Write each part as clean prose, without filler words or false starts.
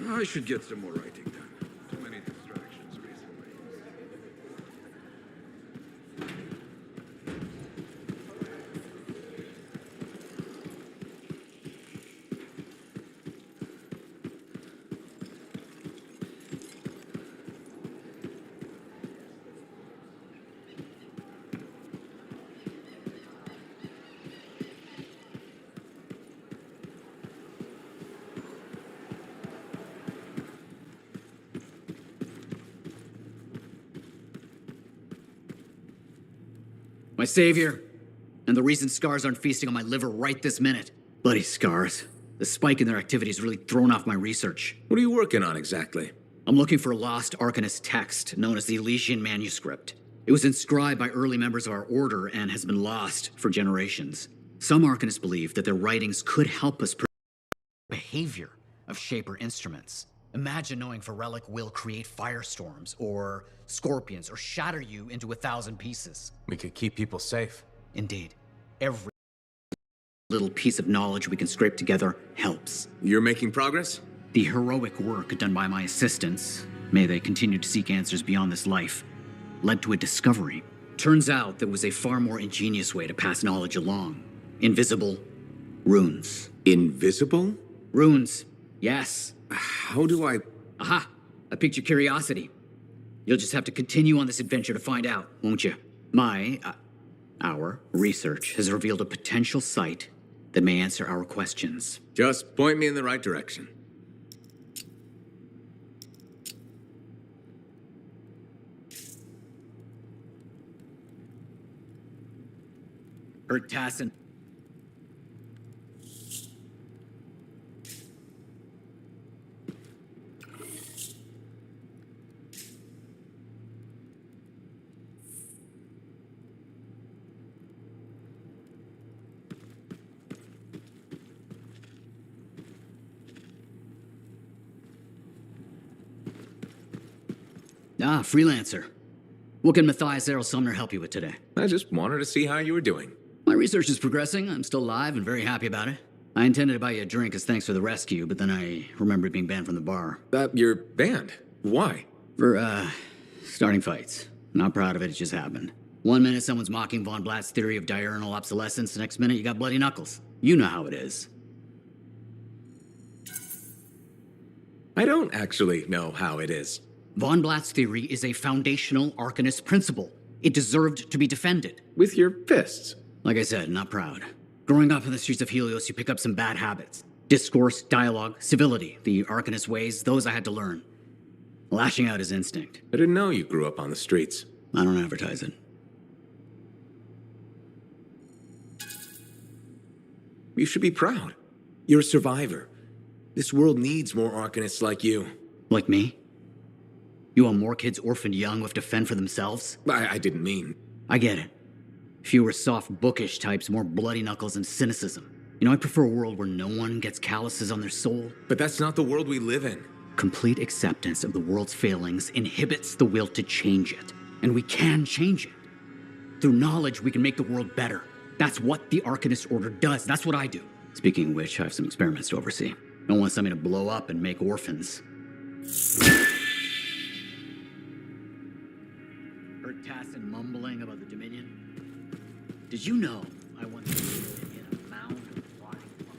I should get some more writing done. Too many distractions recently. My savior, and the reason scars aren't feasting on my liver right this minute. Bloody scars. The spike in their activity has really thrown off my research. What are you working on exactly? I'm looking for a lost Arcanist text known as the Elysian Manuscript. It was inscribed by early members of our order and has been lost for generations. Some Arcanists believe that their writings could help us behavior of Shaper instruments. Imagine knowing Varelic will create firestorms, or scorpions, or shatter you into 1,000 pieces. We could keep people safe. Indeed. Every little piece of knowledge we can scrape together helps. You're making progress? The heroic work done by my assistants, may they continue to seek answers beyond this life, led to a discovery. Turns out there was a far more ingenious way to pass knowledge along. Invisible runes. Invisible? Runes, yes. How do I... Aha! I piqued your curiosity. You'll just have to continue on this adventure to find out, won't you? Our research has revealed a potential site that may answer our questions. Just point me in the right direction. Tassin. Freelancer. What can Matthias Errol Sumner help you with today? I just wanted to see how you were doing. My research is progressing. I'm still alive and very happy about it. I intended to buy you a drink as thanks for the rescue, but then I remembered being banned from the bar. You're banned? Why? For, starting fights. Not proud of it, it just happened. 1 minute someone's mocking Von Blatt's theory of diurnal obsolescence, the next minute you got bloody knuckles. You know how it is. I don't actually know how it is. Von Blatt's theory is a foundational Arcanist principle. It deserved to be defended. With your fists? Like I said, not proud. Growing up in the streets of Helios, you pick up some bad habits. Discourse, dialogue, civility, the Arcanist ways, those I had to learn. Lashing out is instinct. I didn't know you grew up on the streets. I don't advertise it. You should be proud. You're a survivor. This world needs more Arcanists like you. Like me? You want more kids orphaned young who have to fend for themselves? I didn't mean... I get it. Fewer soft, bookish types, more bloody knuckles and cynicism. You know, I prefer a world where no one gets calluses on their soul. But that's not the world we live in. Complete acceptance of the world's failings inhibits the will to change it. And we can change it. Through knowledge, we can make the world better. That's what the Arcanist Order does. That's what I do. Speaking of which, I have some experiments to oversee. Don't want something to blow up and make orphans. Heard Tassin mumbling about the Dominion? Did you know I once lived in a mound of rotting bones?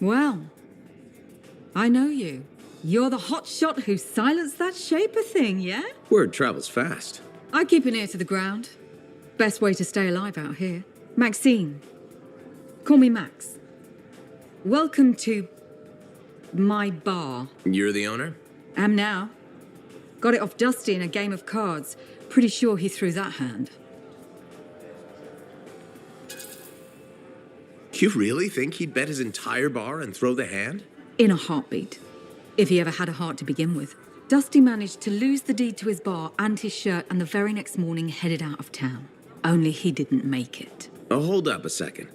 Well, I know you. You're the hotshot who silenced that Shaper thing, yeah? Word travels fast. I keep an ear to the ground. Best way to stay alive out here. Maxine. Call me Max. Welcome to my bar. You're the owner? Am now. Got it off Dusty in a game of cards. Pretty sure he threw that hand. You really think he'd bet his entire bar and throw the hand? In a heartbeat. If he ever had a heart to begin with. Dusty managed to lose the deed to his bar and his shirt, and the very next morning headed out of town. Only he didn't make it. Oh, hold up a second.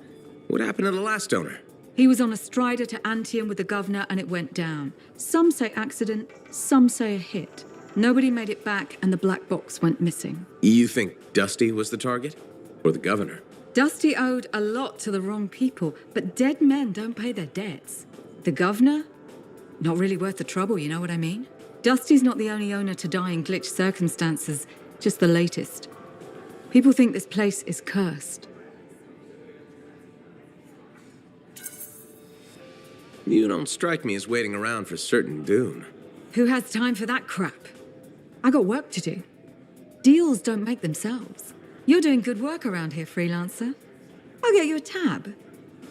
What happened to the last owner? He was on a strider to Anthem with the governor and it went down. Some say accident, some say a hit. Nobody made it back and the black box went missing. You think Dusty was the target? Or the governor? Dusty owed a lot to the wrong people, but dead men don't pay their debts. The governor? Not really worth the trouble, you know what I mean? Dusty's not the only owner to die in glitched circumstances, just the latest. People think this place is cursed. You don't strike me as waiting around for certain doom. Who has time for that crap? I got work to do. Deals don't make themselves. You're doing good work around here, freelancer. I'll get you a tab.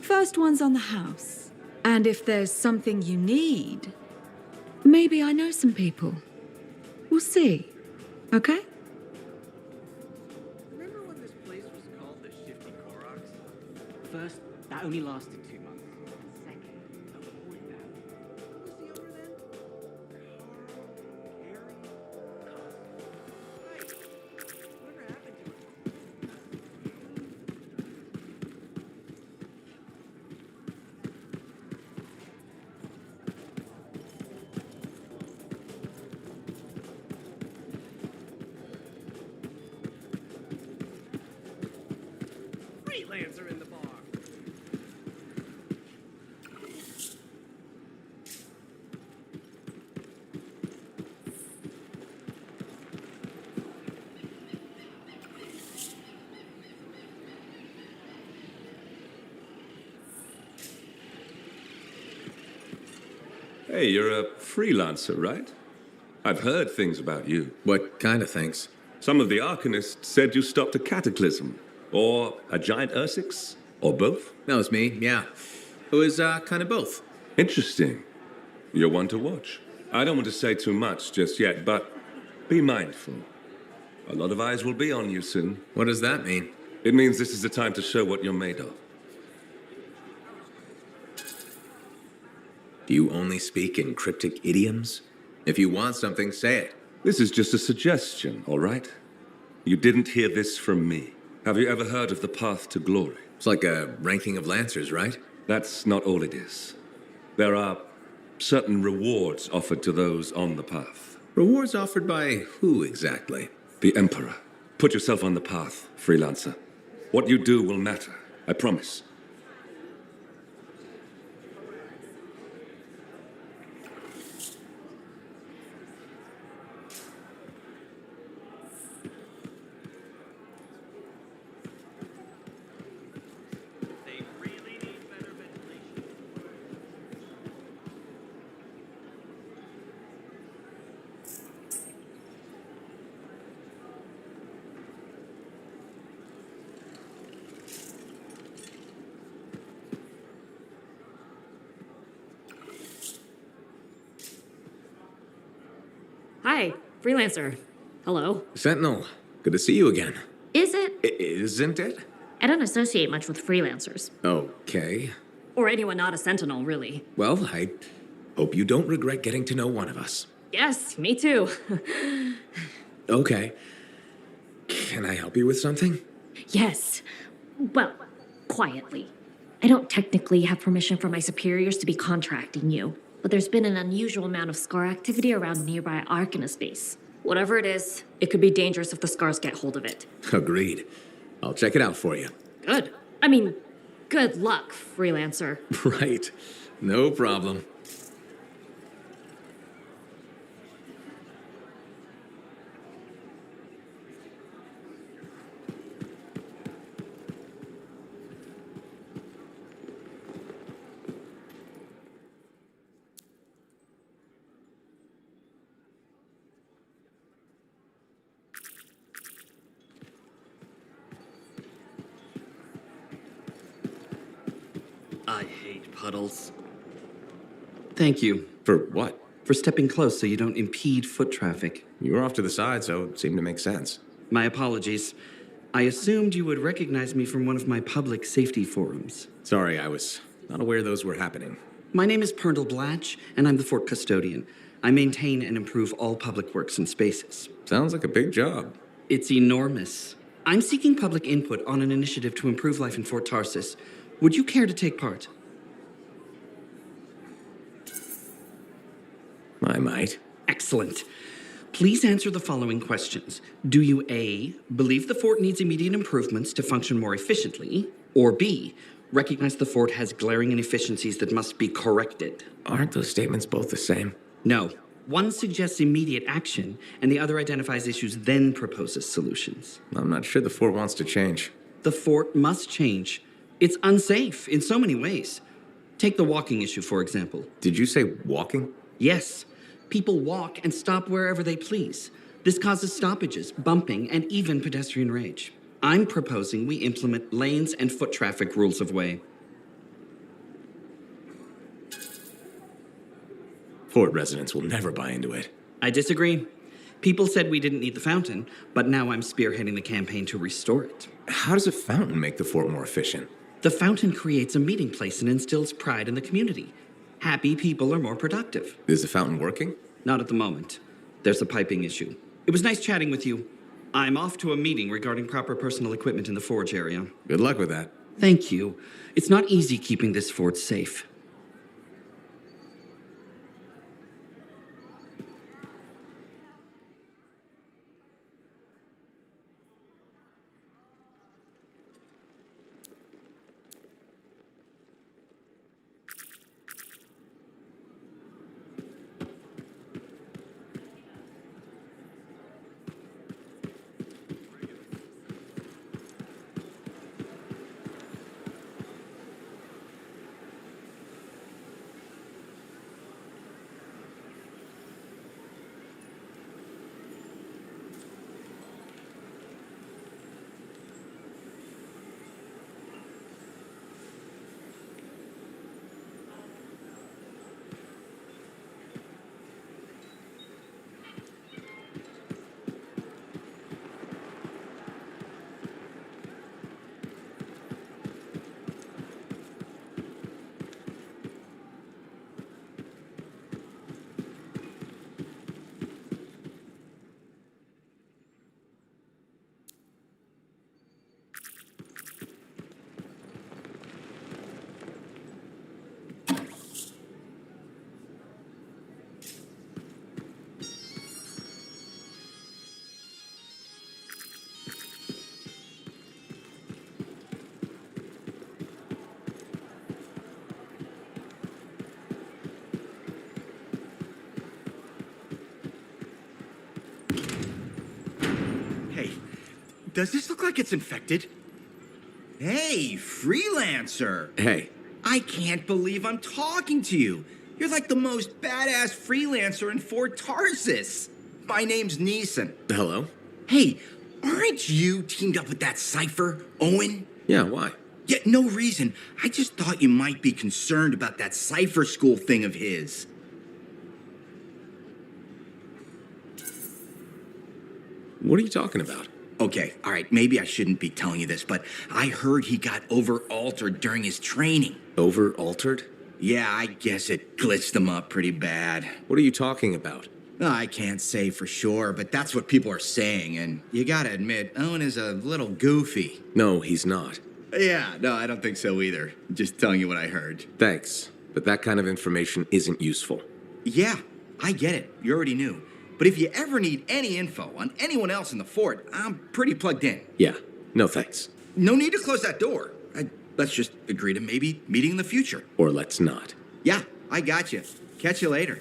First one's on the house. And if there's something you need, maybe I know some people. We'll see. Okay? Remember when this place was called the Shifty Koroks? First, that only lasted 2 months. Second, avoid that. What was the owner then? Whatever happened to him? Freelancer in the bar. Hey, you're a freelancer, right? I've heard things about you. What kind of things? Some of the Arcanists said you stopped a cataclysm, or a giant Ursix, or both. That was me, yeah. It was, kind of both. Interesting. You're one to watch. I don't want to say too much just yet, but be mindful. A lot of eyes will be on you soon. What does that mean? It means this is the time to show what you're made of. Do you only speak in cryptic idioms? If you want something, say it. This is just a suggestion, all right? You didn't hear this from me. Have you ever heard of the path to glory? It's like a ranking of lancers, right? That's not all it is. There are certain rewards offered to those on the path. Rewards offered by who exactly? The Emperor. Put yourself on the path, freelancer. What you do will matter, I promise. They really need better ventilation. Hi, freelancer. Hello. Sentinel, good to see you again. Is it? Isn't it? I don't associate much with freelancers. Okay. Or anyone not a sentinel, really. Well, I hope you don't regret getting to know one of us. Yes, me too. Okay. Can I help you with something? Yes. Well, quietly. I don't technically have permission from my superiors to be contracting you, but there's been an unusual amount of scar activity around nearby Arcanist base. Whatever it is, it could be dangerous if the scars get hold of it. Agreed. I'll check it out for you. Good. I mean, good luck, freelancer. Right. No problem. I hate puddles. Thank you For what? for stepping close so you don't impede foot traffic. You were off to the side, so it seemed to make sense. My apologies. I assumed you would recognize me from one of my public safety forums. Sorry, I was not aware those were happening. My name is Pernell Blatch, and I'm the fort custodian. I maintain and improve all public works and spaces. Sounds like a big job. It's enormous. I'm seeking public input on an initiative to improve life in Fort Tarsis. Would you care to take part? I might. Excellent. Please answer the following questions. Do you A, believe the fort needs immediate improvements to function more efficiently? Or B, recognize the fort has glaring inefficiencies that must be corrected? Aren't those statements both the same? No. One suggests immediate action, and the other identifies issues, then proposes solutions. I'm not sure the fort wants to change. The fort must change. It's unsafe in so many ways. Take the walking issue, for example. Did you say walking? Yes. People walk and stop wherever they please. This causes stoppages, bumping, and even pedestrian rage. I'm proposing we implement lanes and foot traffic rules of way. Fort residents will never buy into it. I disagree. People said we didn't need the fountain, but now I'm spearheading the campaign to restore it. How does a fountain make the fort more efficient? The fountain creates a meeting place and instills pride in the community. Happy people are more productive. Is the fountain working? Not at the moment. There's a piping issue. It was nice chatting with you. I'm off to a meeting regarding proper personal equipment in the forge area. Good luck with that. Thank you. It's not easy keeping this fort safe. Does this look like it's infected? Hey, freelancer! Hey. I can't believe I'm talking to you. You're like the most badass freelancer in Fort Tarsis. My name's Neeson. Hello? Hey, aren't you teamed up with that cipher, Owen? Yeah, why? Yeah, no reason. I just thought you might be concerned about that cipher school thing of his. What are you talking about? Okay, all right, maybe I shouldn't be telling you this, but I heard he got over-altered during his training. Over-altered? Yeah, I guess it glitched him up pretty bad. What are you talking about? I can't say for sure, but that's what people are saying, and you gotta admit, Owen is a little goofy. No, he's not. Yeah, no, I don't think so either. Just telling you what I heard. Thanks, but that kind of information isn't useful. Yeah, I get it. You already knew. But if you ever need any info on anyone else in the fort, I'm pretty plugged in. Yeah, no thanks. No need to close that door. Let's just agree to maybe meeting in the future. Or let's not. Yeah, I got you. Catch you later.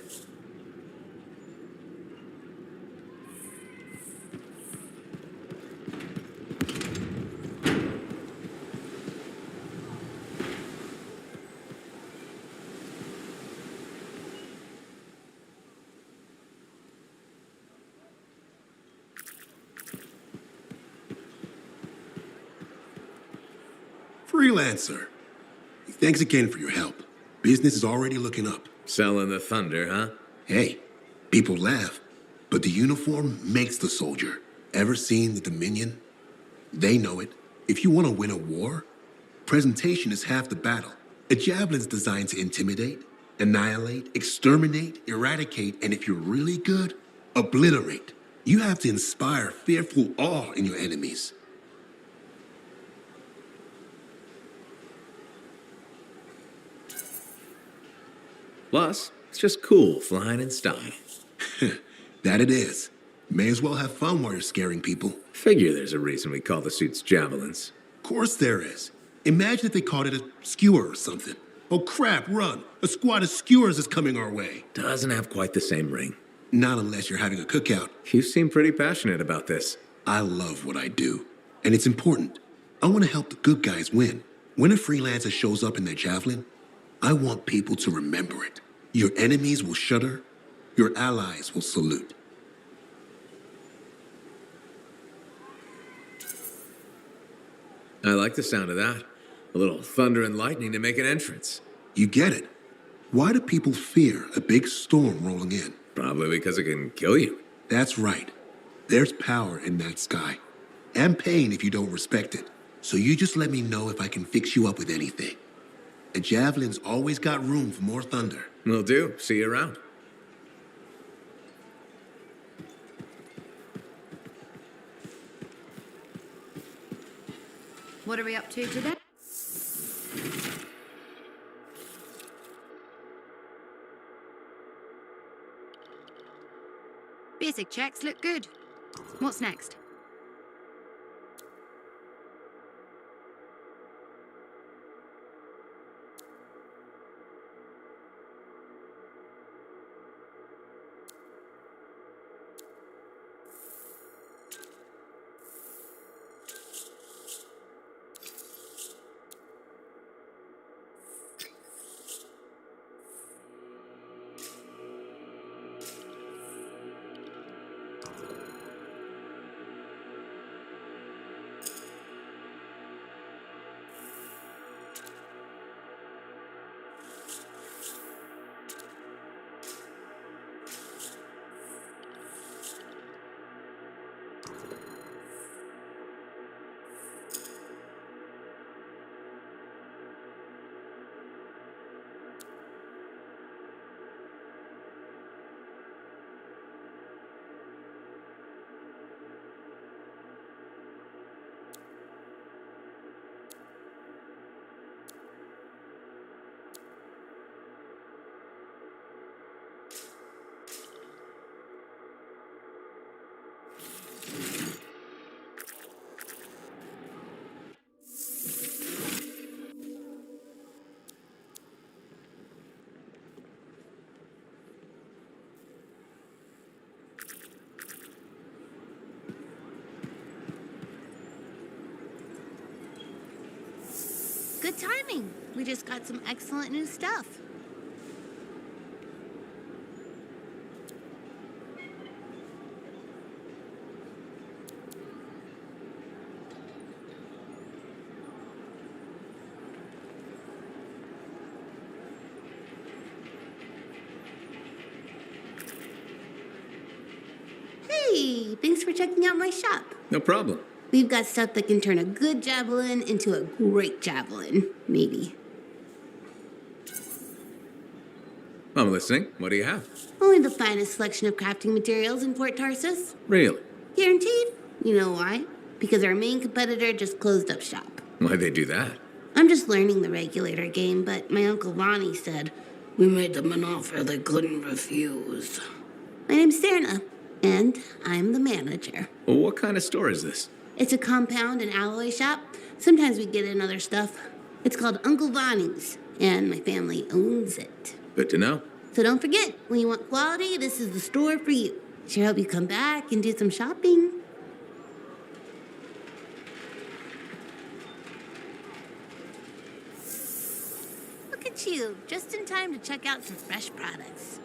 Freelancer. Thanks again for your help. Business is already looking up. Selling the thunder, huh? Hey, people laugh, but the uniform makes the soldier. Ever seen the Dominion? They know it. If you want to win a war, presentation is half the battle. A javelin's designed to intimidate, Annihilate, exterminate, eradicate, and if you're really good, obliterate. You have to inspire fearful awe in your enemies. Plus, it's just cool flying in style. That it is. May as well have fun while you're scaring people. Figure there's a reason we call the suits javelins. Of course there is. Imagine if they called it a skewer or something. Oh crap, run! A squad of skewers is coming our way. Doesn't have quite the same ring. Not unless you're having a cookout. You seem pretty passionate about this. I love what I do, and it's important. I want to help the good guys win. When a freelancer shows up in their javelin, I want people to remember it. Your enemies will shudder, your allies will salute. I like the sound of that. A little thunder and lightning to make an entrance. You get it. Why do people fear a big storm rolling in? Probably because it can kill you. That's right. There's power in that sky. And pain if you don't respect it. So you just let me know if I can fix you up with anything. A javelin's always got room for more thunder. Will do. See you around. What are we up to today? Basic checks look good. What's next? Good timing. We just got some excellent new stuff. Hey, thanks for checking out my shop. No problem. We've got stuff that can turn a good javelin into a great javelin, maybe. I'm listening. What do you have? Only the finest selection of crafting materials in Port Tarsus. Really? Guaranteed. You know why? Because our main competitor just closed up shop. Why'd they do that? I'm just learning the regulator game, but my Uncle Ronnie said, we made them an offer they couldn't refuse. My name's Serna, and I'm the manager. Well, what kind of store is this? It's a compound and alloy shop. Sometimes we get in other stuff. It's called Uncle Vonnie's, and my family owns it. Good to know. So don't forget, when you want quality, this is the store for you. Sure hope you come back and do some shopping. Look at you, just in time to check out some fresh products.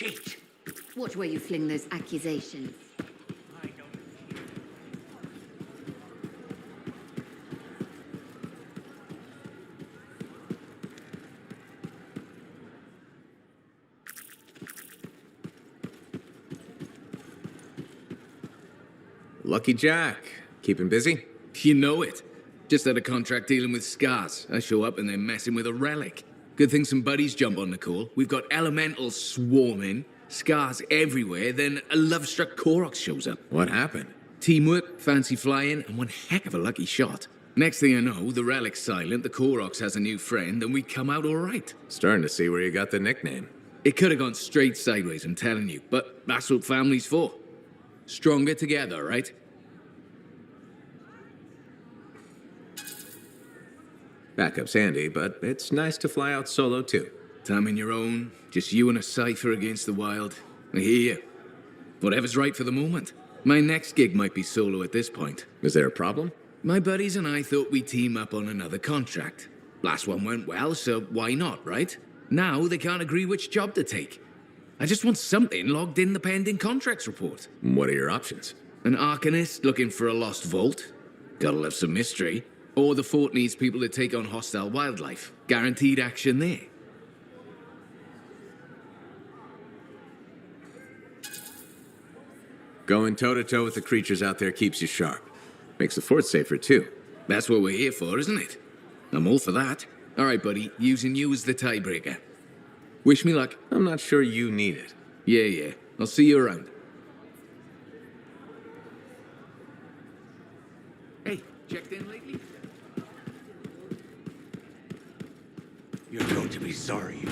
cheat. Watch where you fling those accusations. Lucky Jack. Keeping busy? You know it. Just had a contract dealing with scars. I show up and they're messing with a relic. Good thing some buddies jump on the call. We've got elementals swarming, scars everywhere, then a love-struck Koroks shows up. What happened? Teamwork, fancy flying, and one heck of a lucky shot. Next thing I know, the relic's silent, the Koroks has a new friend, and we come out all right. Starting to see where you got the nickname. It could have gone straight sideways, I'm telling you, but that's what family's for. Stronger together, right? Backup's handy, but it's nice to fly out solo too. Time on your own, just you and a cipher against the wild. I hear you. Whatever's right for the moment. My next gig might be solo at this point. Is there a problem? My buddies and I thought we'd team up on another contract. Last one went well, so why not, right? Now they can't agree which job to take. I just want something logged in the pending contracts report. What are your options? An Arcanist looking for a lost vault. Gotta love some mystery. Or the fort needs people to take on hostile wildlife. Guaranteed action there. Going toe-to-toe with the creatures out there keeps you sharp. Makes the fort safer too. That's what we're here for, isn't it? I'm all for that. All right, buddy. Using you as the tiebreaker. Wish me luck. I'm not sure you need it. Yeah. I'll see you around. Hey, checked in lately? You're going to be sorry.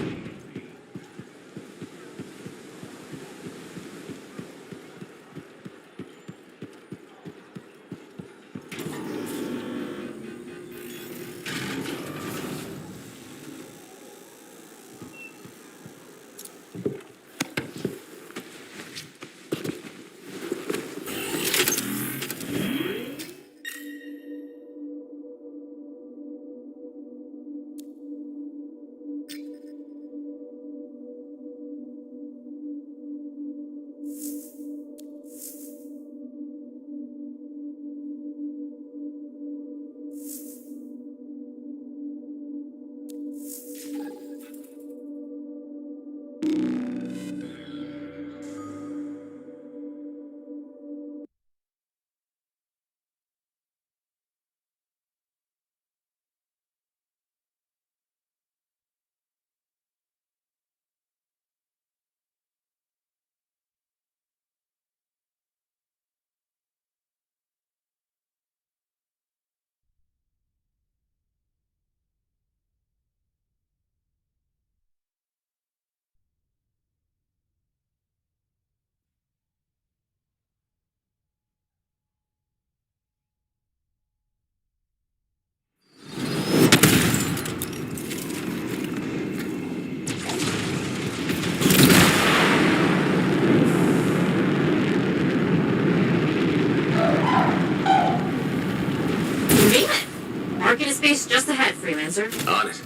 Market space just ahead, freelancer. On it.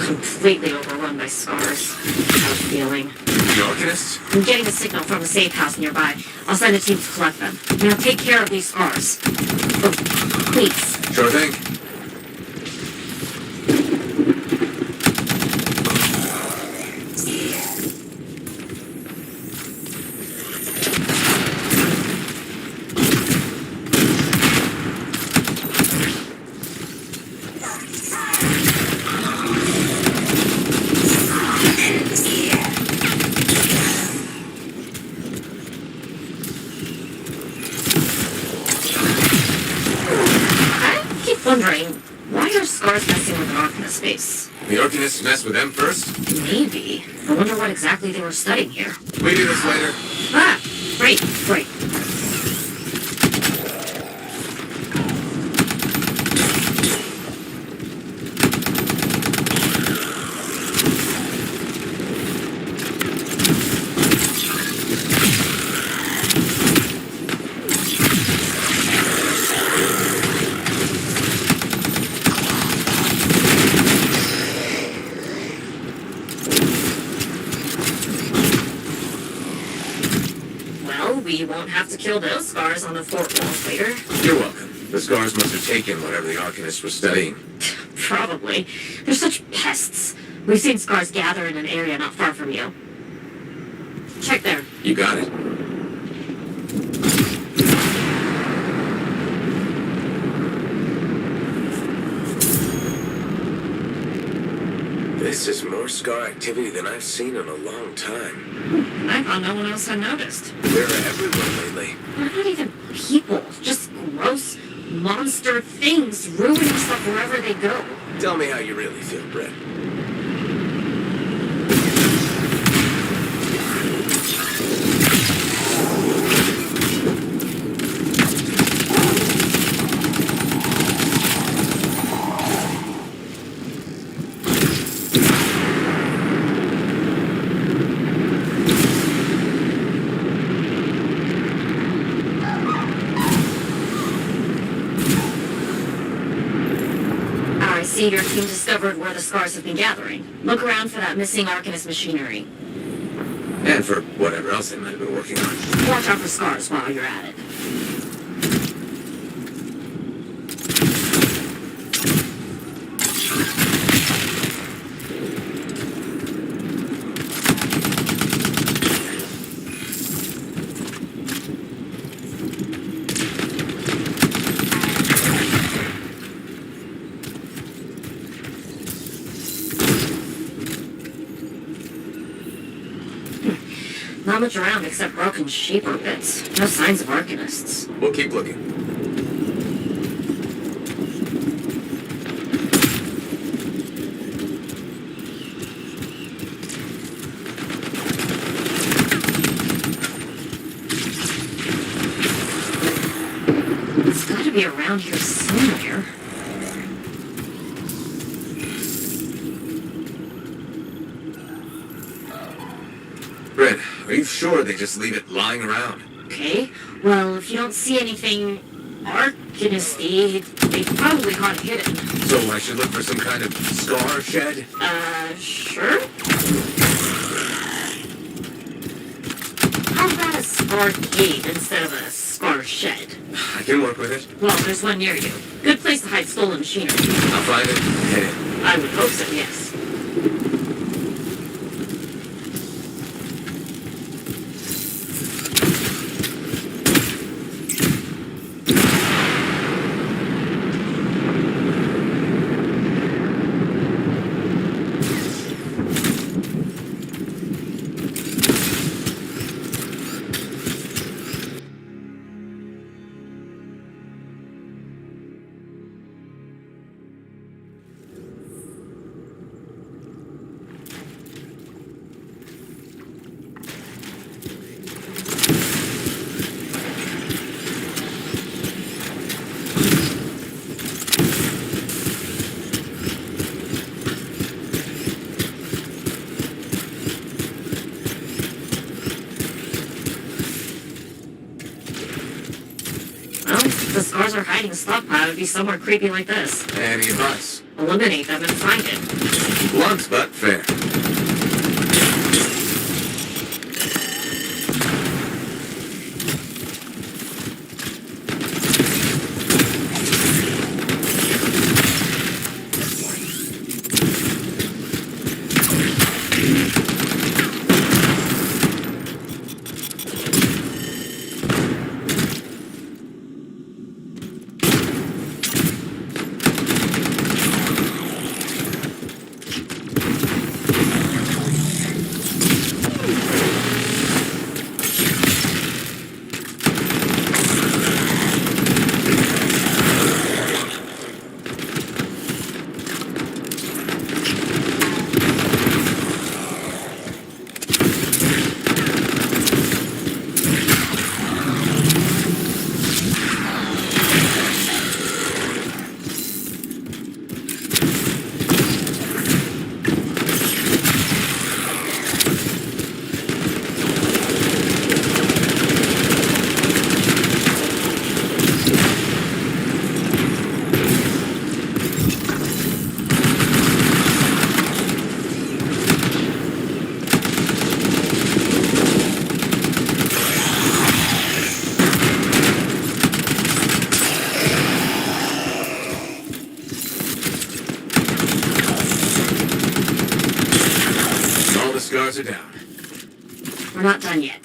Completely overrun by scars. How's feeling? The Arcanists? I'm getting a signal from a safe house nearby. I'll send a team to collect them. Now take care of these scars. Oh, please. Sure thing. Wondering, why are scars messing with an Arcanist space? The Arcanists mess with them first? Maybe. I wonder what exactly they were studying here. We do this later. Ah, great. you won't have to kill those scars on the fort walls later. You're welcome. The scars must have taken whatever the Arcanists were studying. Probably. They're such pests. We've seen scars gather in an area not far from you. Check there. You got it. This is more scar activity than I've seen in a long time. I thought no one else had noticed. They're everywhere lately. They're not even people. Just gross monster things ruining stuff wherever they go. Tell me how you really feel, Brett. See, your team discovered where the scars have been gathering. Look around for that missing Arcanist machinery. And for whatever else they might have been working on. Watch out for scars while you're at it. Not much around except broken shaper bits. No signs of Arcanists. We'll keep looking. It's gotta be around here somewhere. Brett, are you sure they just leave it lying around? Okay, well, if you don't see anything Arcanist-y, they probably caught it hidden. So I should look for some kind of scar shed? Sure. How about a scar cave instead of a scar shed? I can work with it. Well, there's one near you. Good place to hide stolen machinery. I'll find it. Head in. I would hope so, yes. The scars are hiding a stockpile would be somewhere creepy like this. Any advice? Eliminate them and find it. Blunt but fair. scars are down. We're not done yet.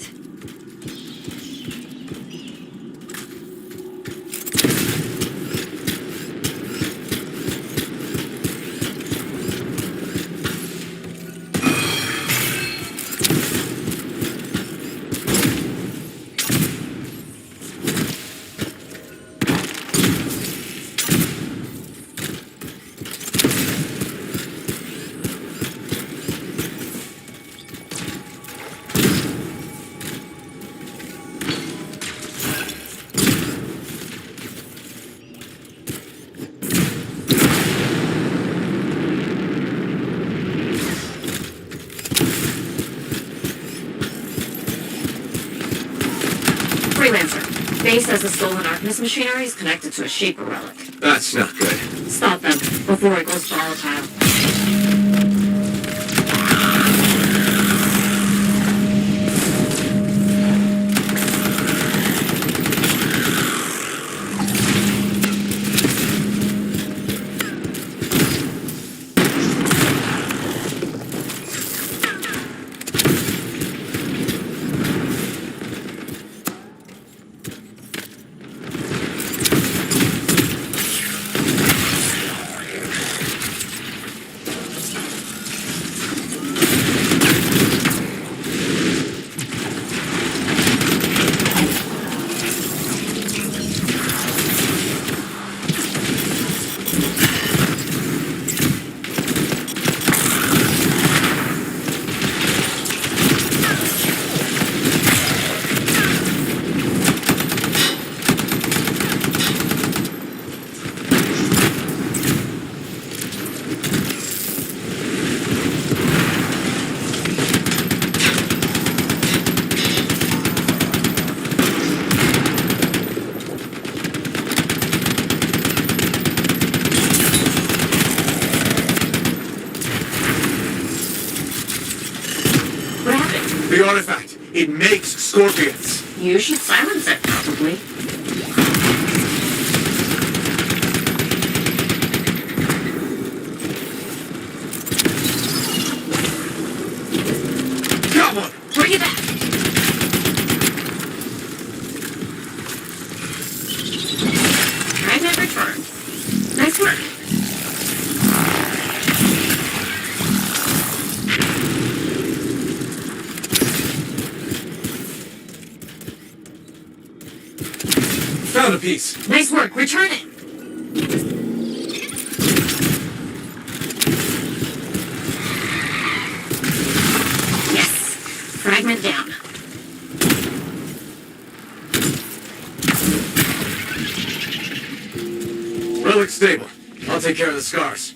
Freelancer. Base says the stolen Arcanist machinery is connected to a Shaper relic. That's not good. Stop them before it goes volatile. The artifact. It makes scorpions. You should silence it, probably. Got one. Bring it back. Fragment returned. Nice work. Found a piece. Nice work. Return it. Yes. Fragment down. Relic stable. I'll take care of the scars.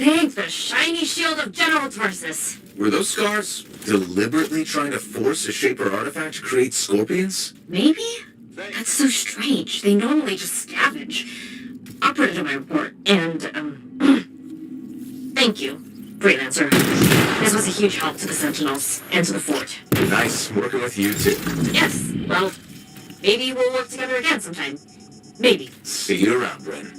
Thank the shiny shield of General Tarsus. Were those scars deliberately trying to force a Shaper artifact to create scorpions? Maybe? That's so strange. They normally just scavenge. I'll put it in my report. And, thank you, Freelancer. This was a huge help to the Sentinels and to the fort. Nice working with you, too. Yes, well, maybe we'll work together again sometime. Maybe. See you around, Bren.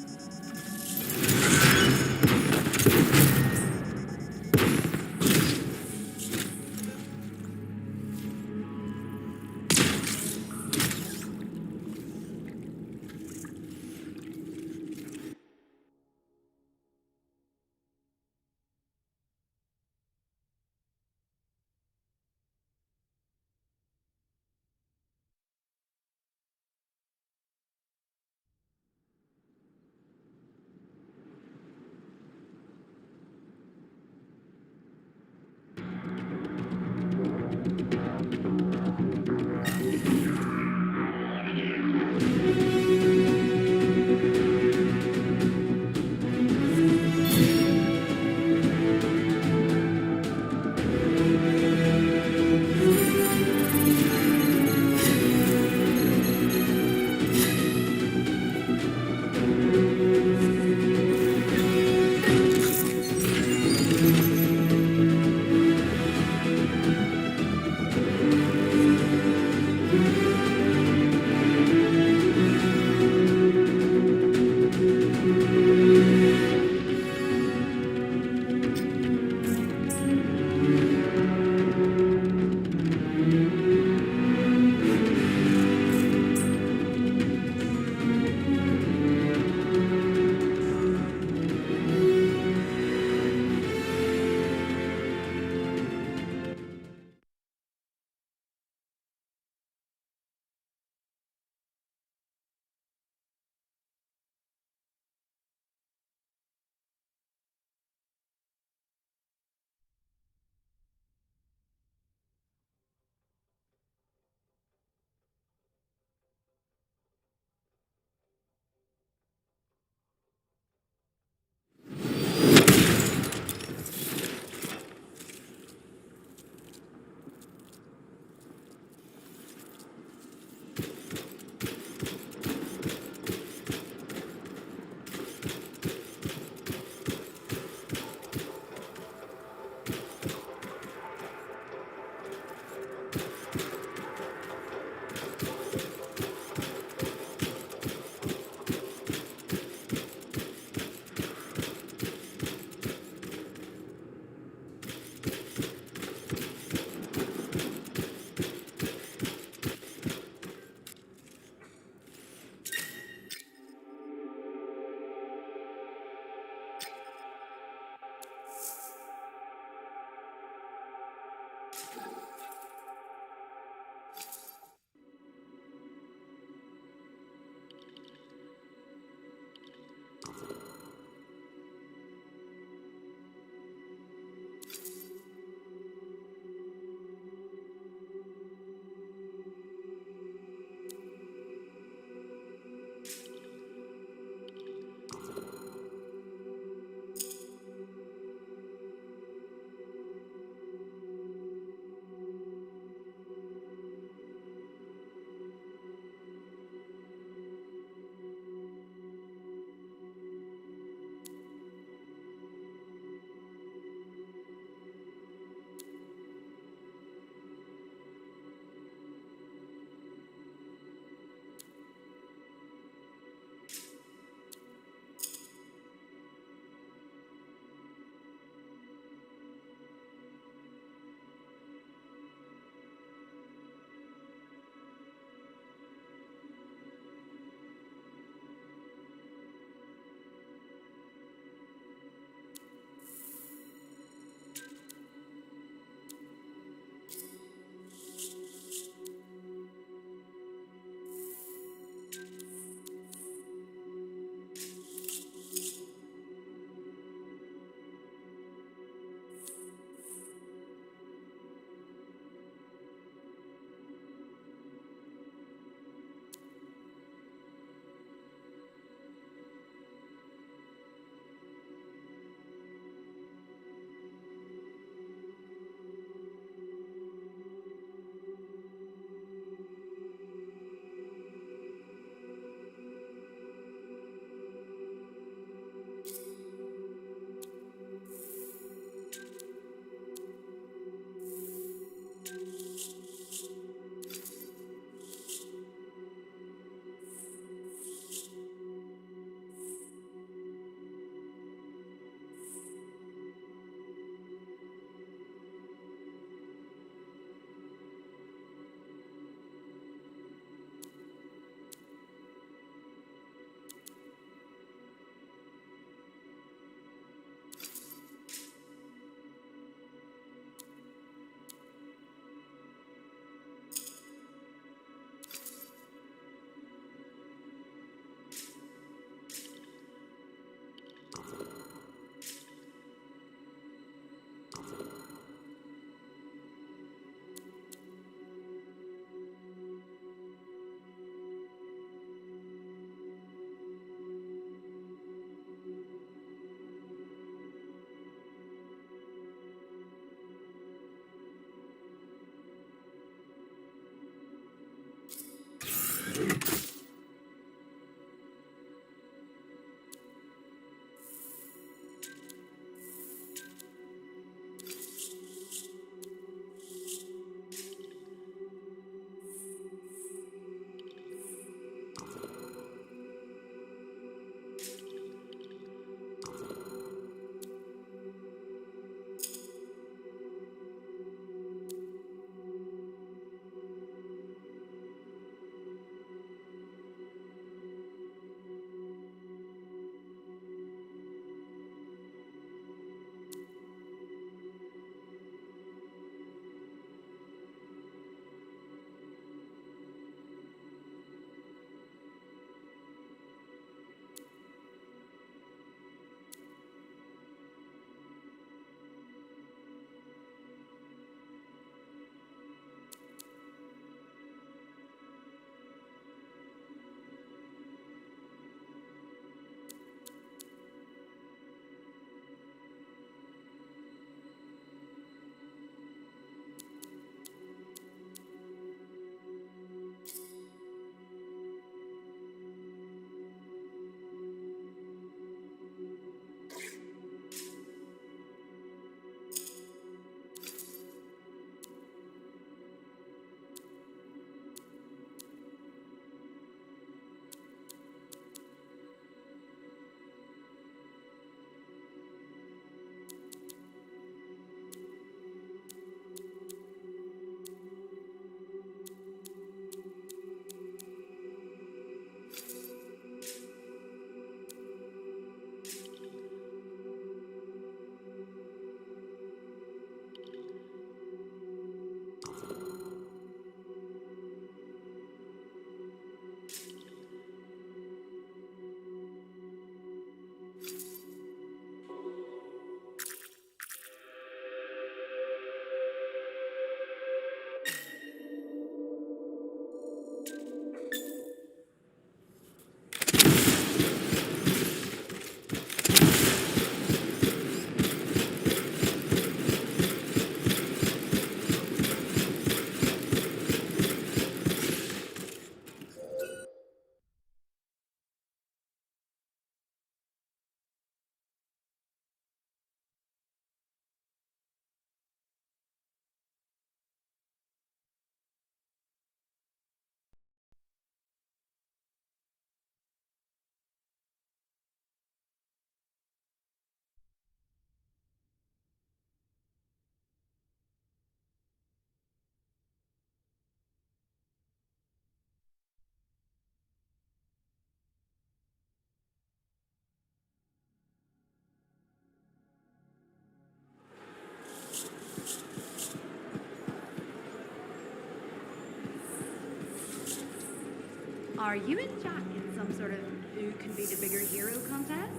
Are you and Jack in some sort of who can be the bigger hero contest?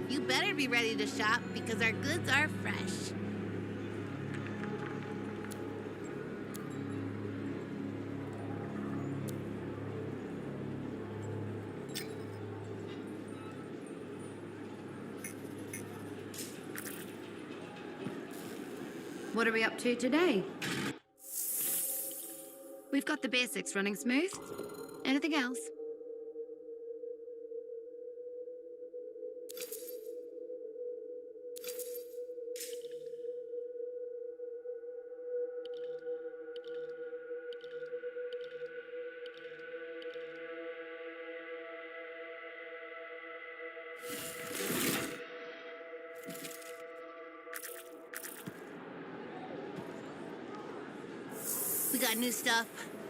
You better be ready to shop because our goods are fresh. What are we up to today? We've got the basics running smooth. Anything else? We got new stuff.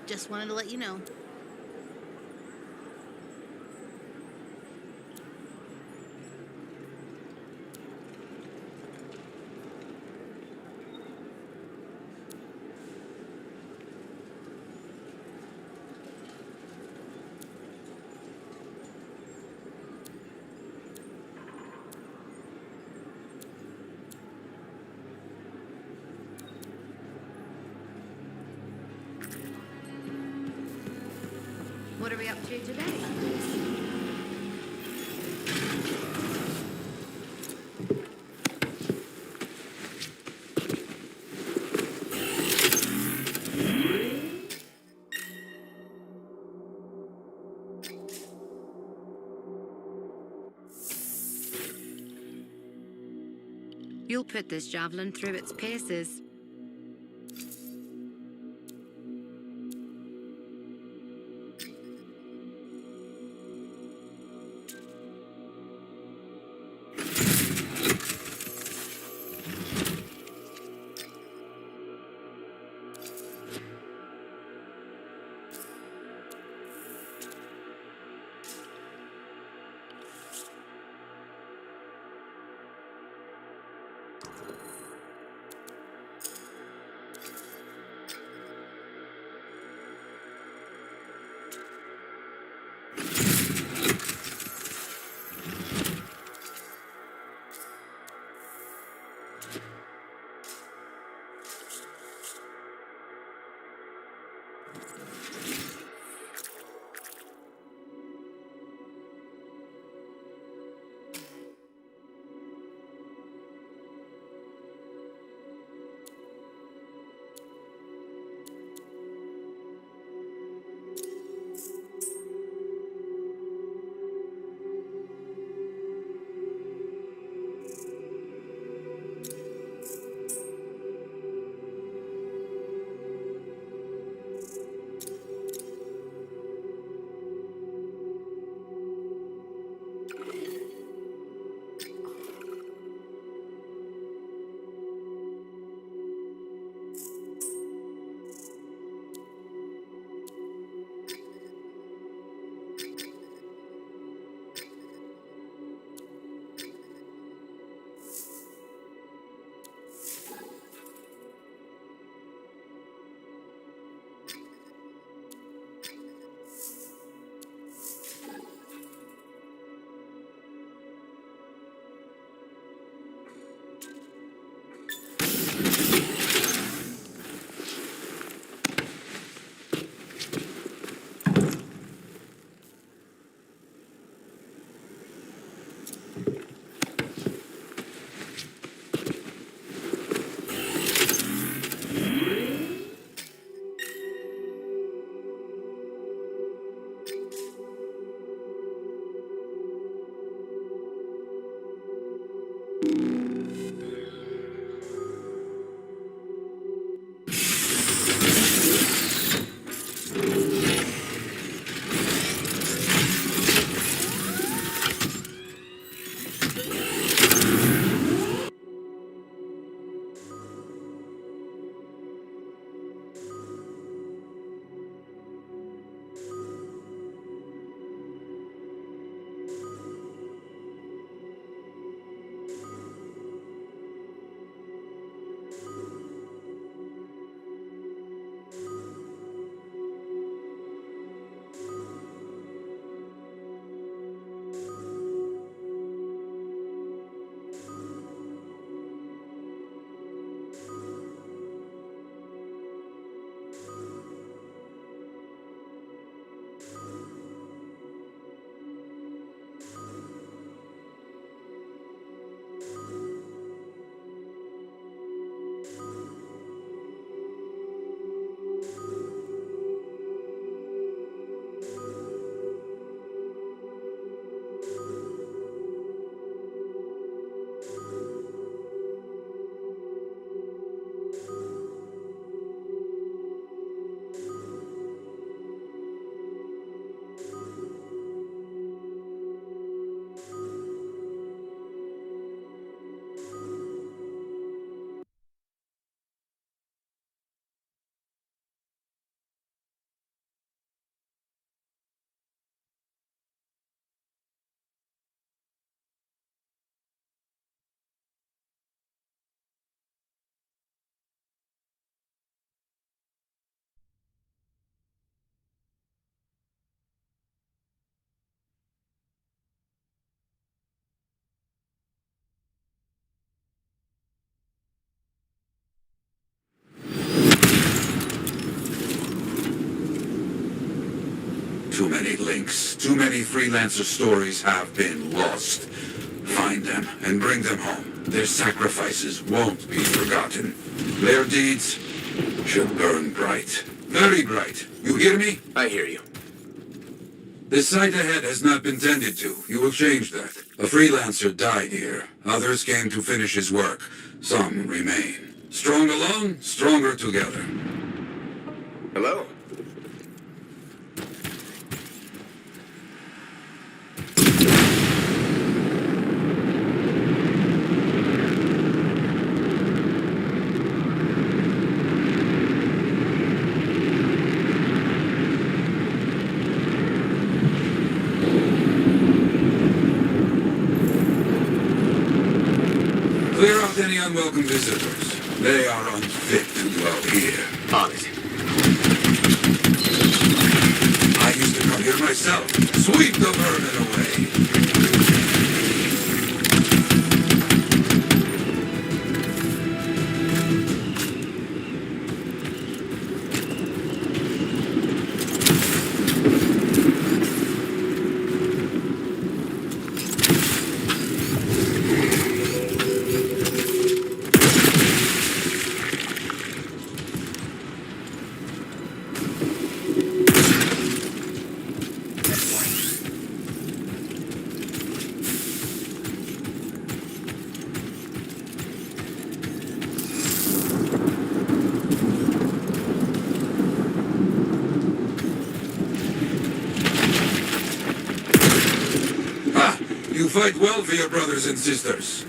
Just wanted to let you know. What are we up to today? You'll put this javelin through its paces. Too many links. Too many freelancer stories have been lost. Find them and bring them home. Their sacrifices won't be forgotten. Their deeds should burn bright. Very bright. You hear me? I hear you. The site ahead has not been tended to. You will change that. A freelancer died here. Others came to finish his work. Some remain. Strong alone, stronger together. Hello? Clear out any unwelcome visitors. They are unfit to dwell here. On it. I used to come here myself. Sweep the vermin away. You fight well for your brothers and sisters.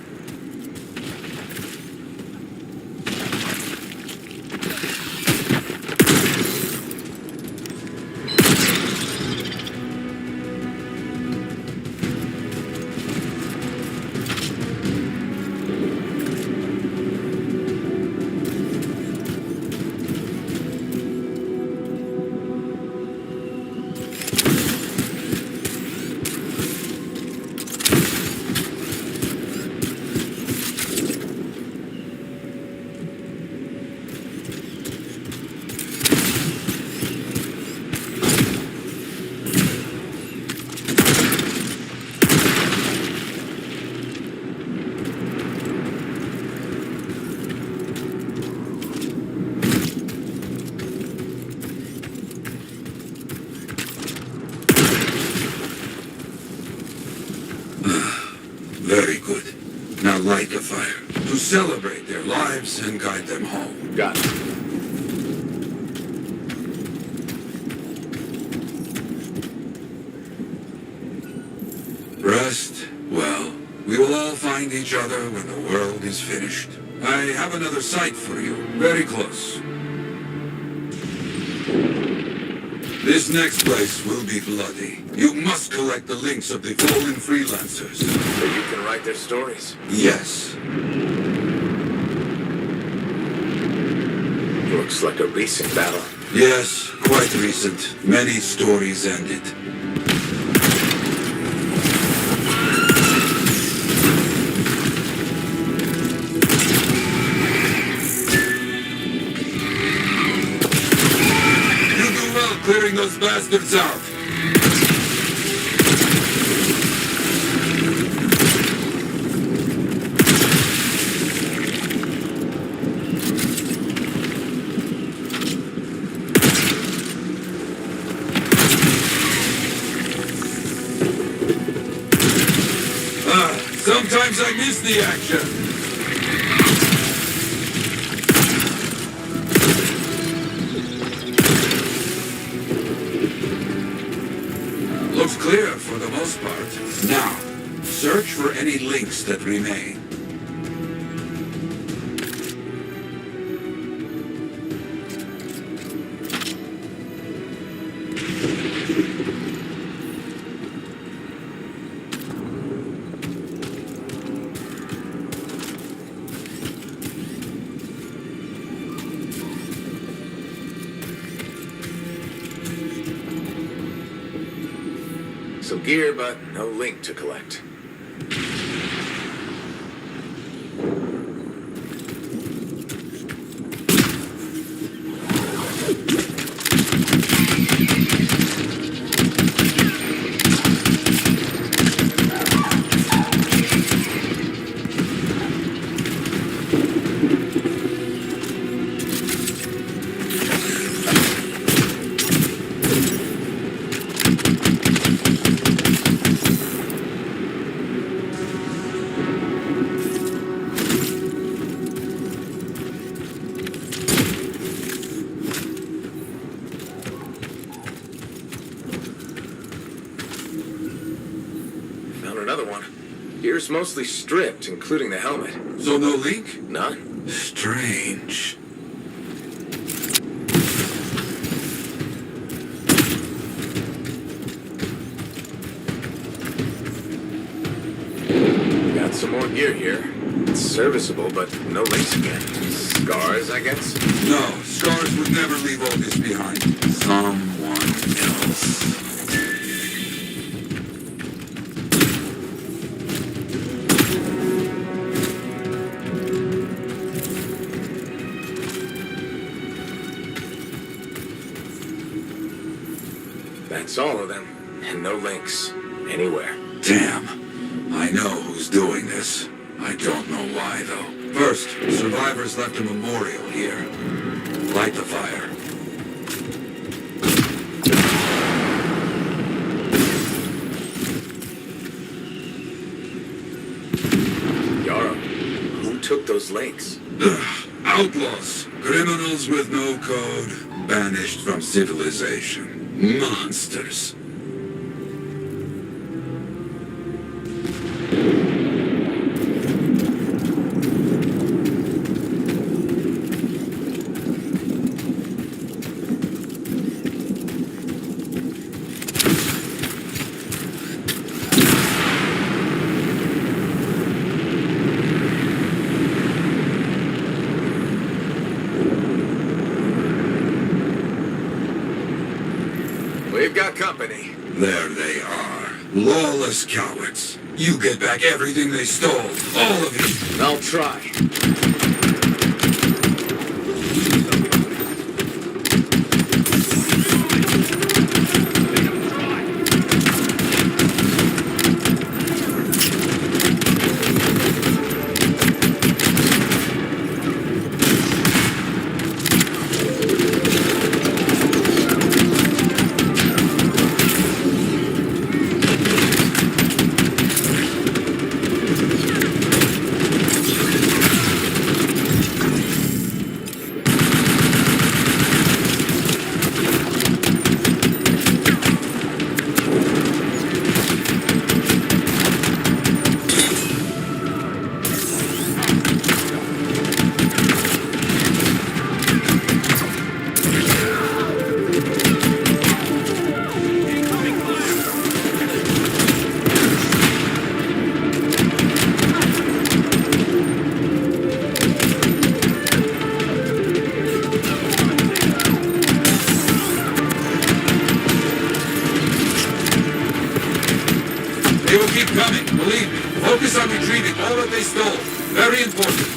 Very good. Now light the fire to celebrate their lives and guide them home. Got it. Rest? Well, we will all find each other when the world is finished. I have another site for you, very close. This next place will be bloody. You must collect the links of the fallen freelancers. So you can write their stories? Yes. Looks like a recent battle. Yes, quite recent. Many stories ended. Clearing those bastards out. Sometimes I miss the action. Looks clear for the most part. Now, search for any links that remain. Some gear, but no link to collect. another one. Gear's mostly stripped, including the helmet. So no link? None. Strange. Got some more gear here. It's serviceable, but no links again. Scars, I guess? No, Scars would never leave August behind. Someone else. That's all of them. And no links. Anywhere. Damn. I know who's doing this. I don't know why, though. First, survivors left a memorial here. Light the fire. Yarrow, who took those links? Outlaws. Criminals with no code. Banished from civilization. Monsters. We've got company. There they are. Lawless cowards. You get back everything they stole. All of it. I'll try. They will keep coming, believe me. Focus on retrieving all that they stole. Very important.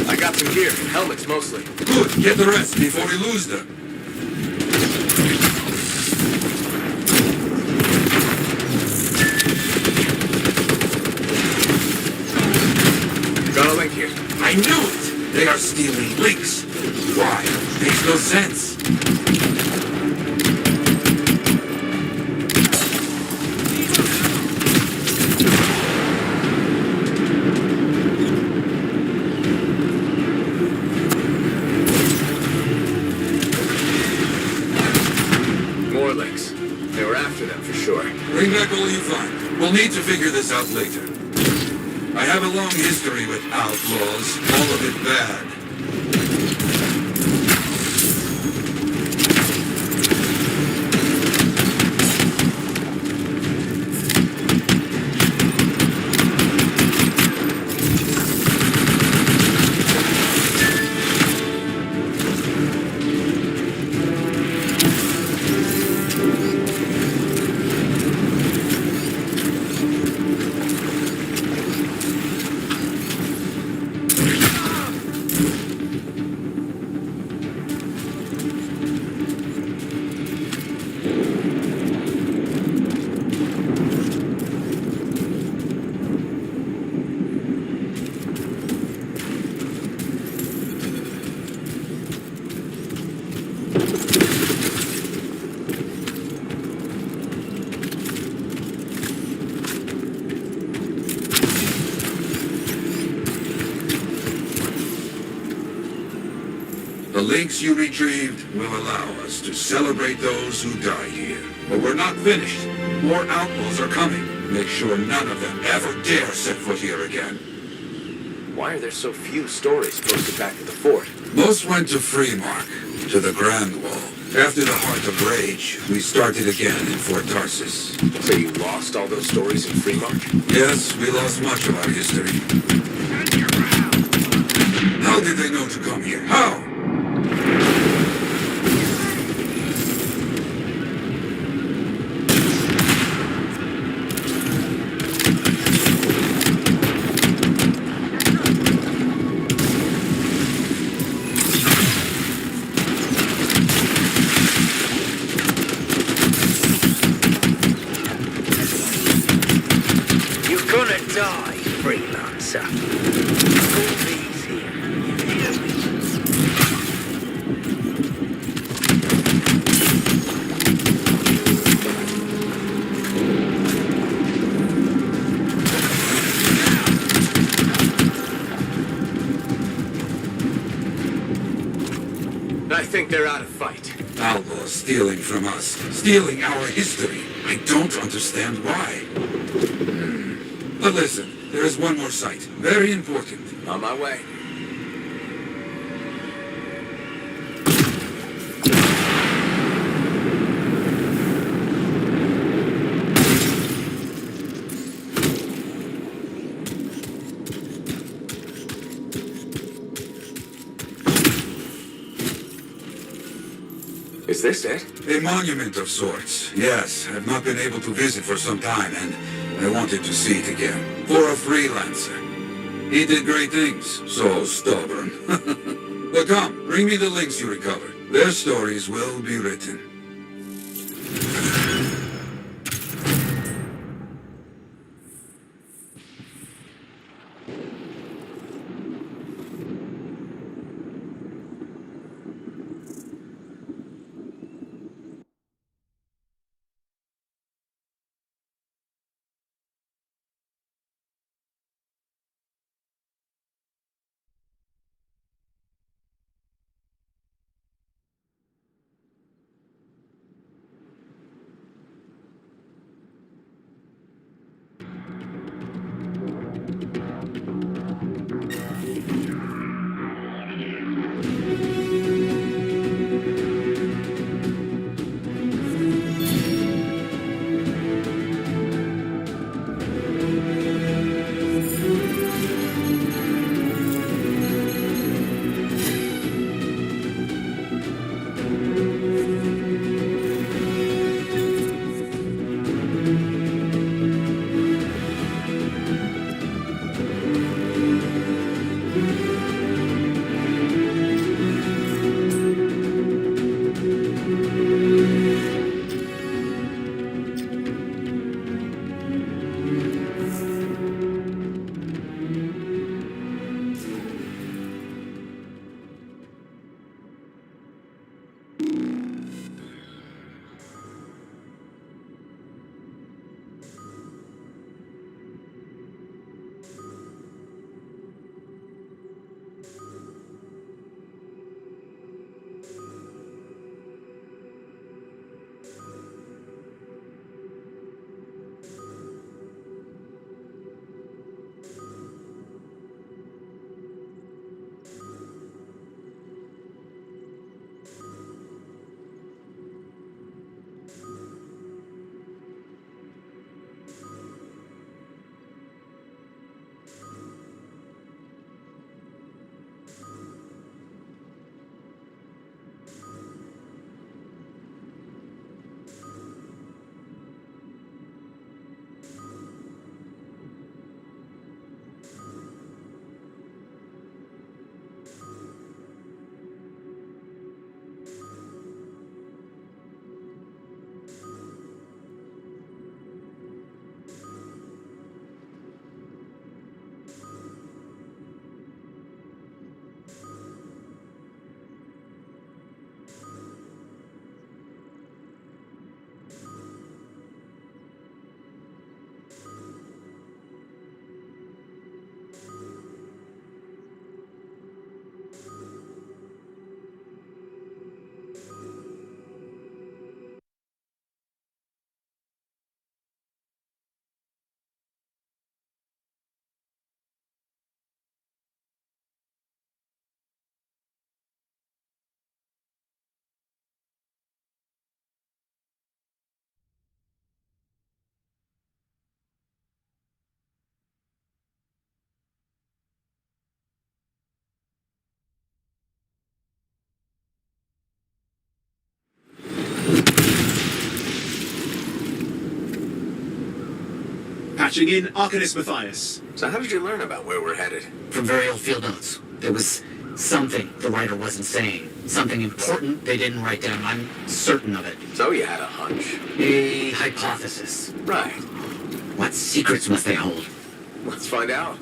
I got some gear. Helmets, mostly. Good. Get the rest before we lose them. Got a link here. I knew it! They are stealing links. Why? Makes no sense. More links. They were after them for sure. Bring back all you find. We'll need to figure this out later. I have a long history with outlaws, all of it bad. The links you retrieved will allow us to celebrate those who died here. But we're not finished. More outlaws are coming. Make sure none of them ever dare set foot here again. Why are there so few stories posted back at the fort? Most went to Freemark, to the Grand Wall. After the Heart of Rage, we started again in Fort Tarsus. So you lost all those stories in Freemark? Yes, we lost much of our history. How did they know to come here? How? You're gonna die, freelancer. All these here, you hear me? I think they're out of fight. Outlaws stealing from us, stealing our history. I don't understand why. But listen, there is one more site, very important. On my way. Is this it? A monument of sorts. Yes, I've not been able to visit for some time, and I wanted to see it again. For a freelancer. He did great things. So stubborn. But come, bring me the links you recovered. Their stories will be written. Patching in Arcanist Matthias. So how did you learn about where we're headed? From very old field notes. There was something the writer wasn't saying. Something important they didn't write down. I'm certain of it. So you had a hunch. A hypothesis. Right. What secrets must they hold? Let's find out.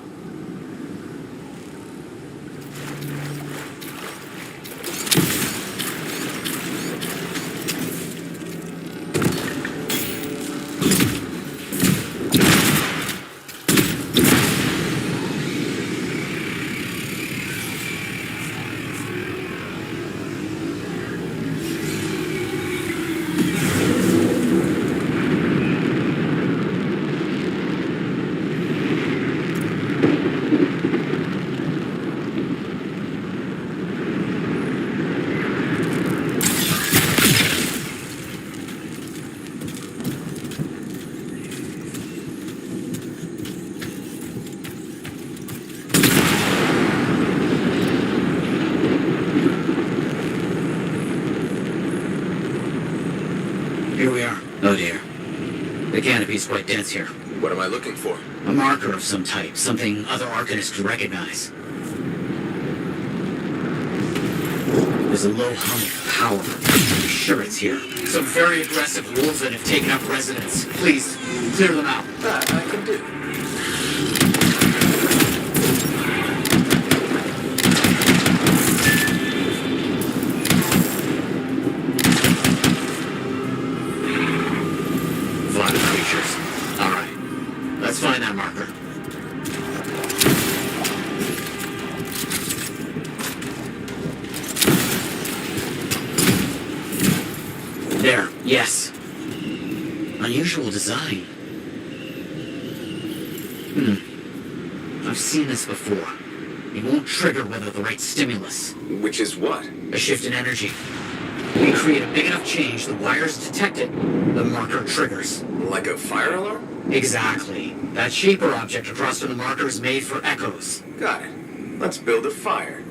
Here we are. Oh dear. The canopy's quite dense here. What am I looking for? A marker of some type. Something other Arcanists could recognize. There's a low hum of power. I'm sure it's here. Some very aggressive wolves that have taken up residence. Please, clear them out. That I can do. Flying creatures. All right. Let's find that marker. There. Yes. Unusual design. I've seen this before. It won't trigger whether the right stimulus. Which is what? A shift in energy. We create a big enough change, the wires detect it, the marker triggers. Like a fire alarm? Exactly. That shape or object across from the marker is made for echoes. Got it. Let's build a fire.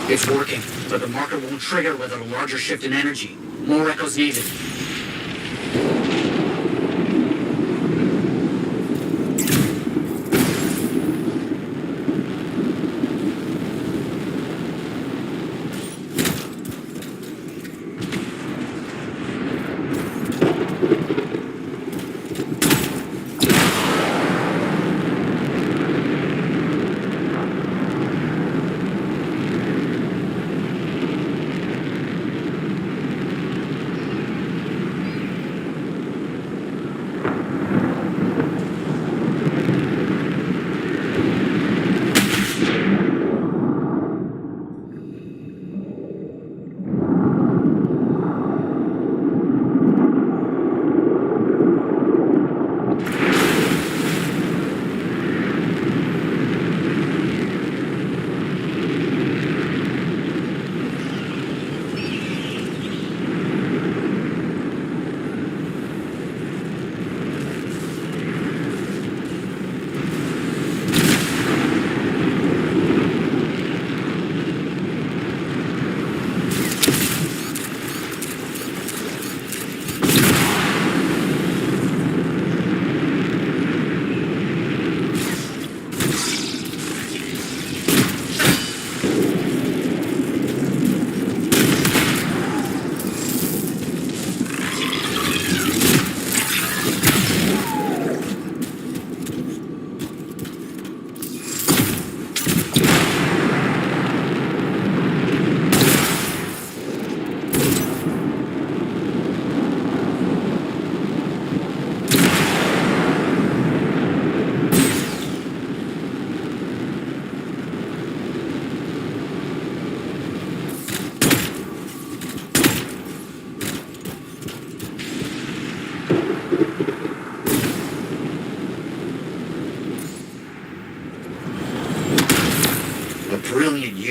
It's working, but the marker won't trigger without a larger shift in energy. More echoes needed.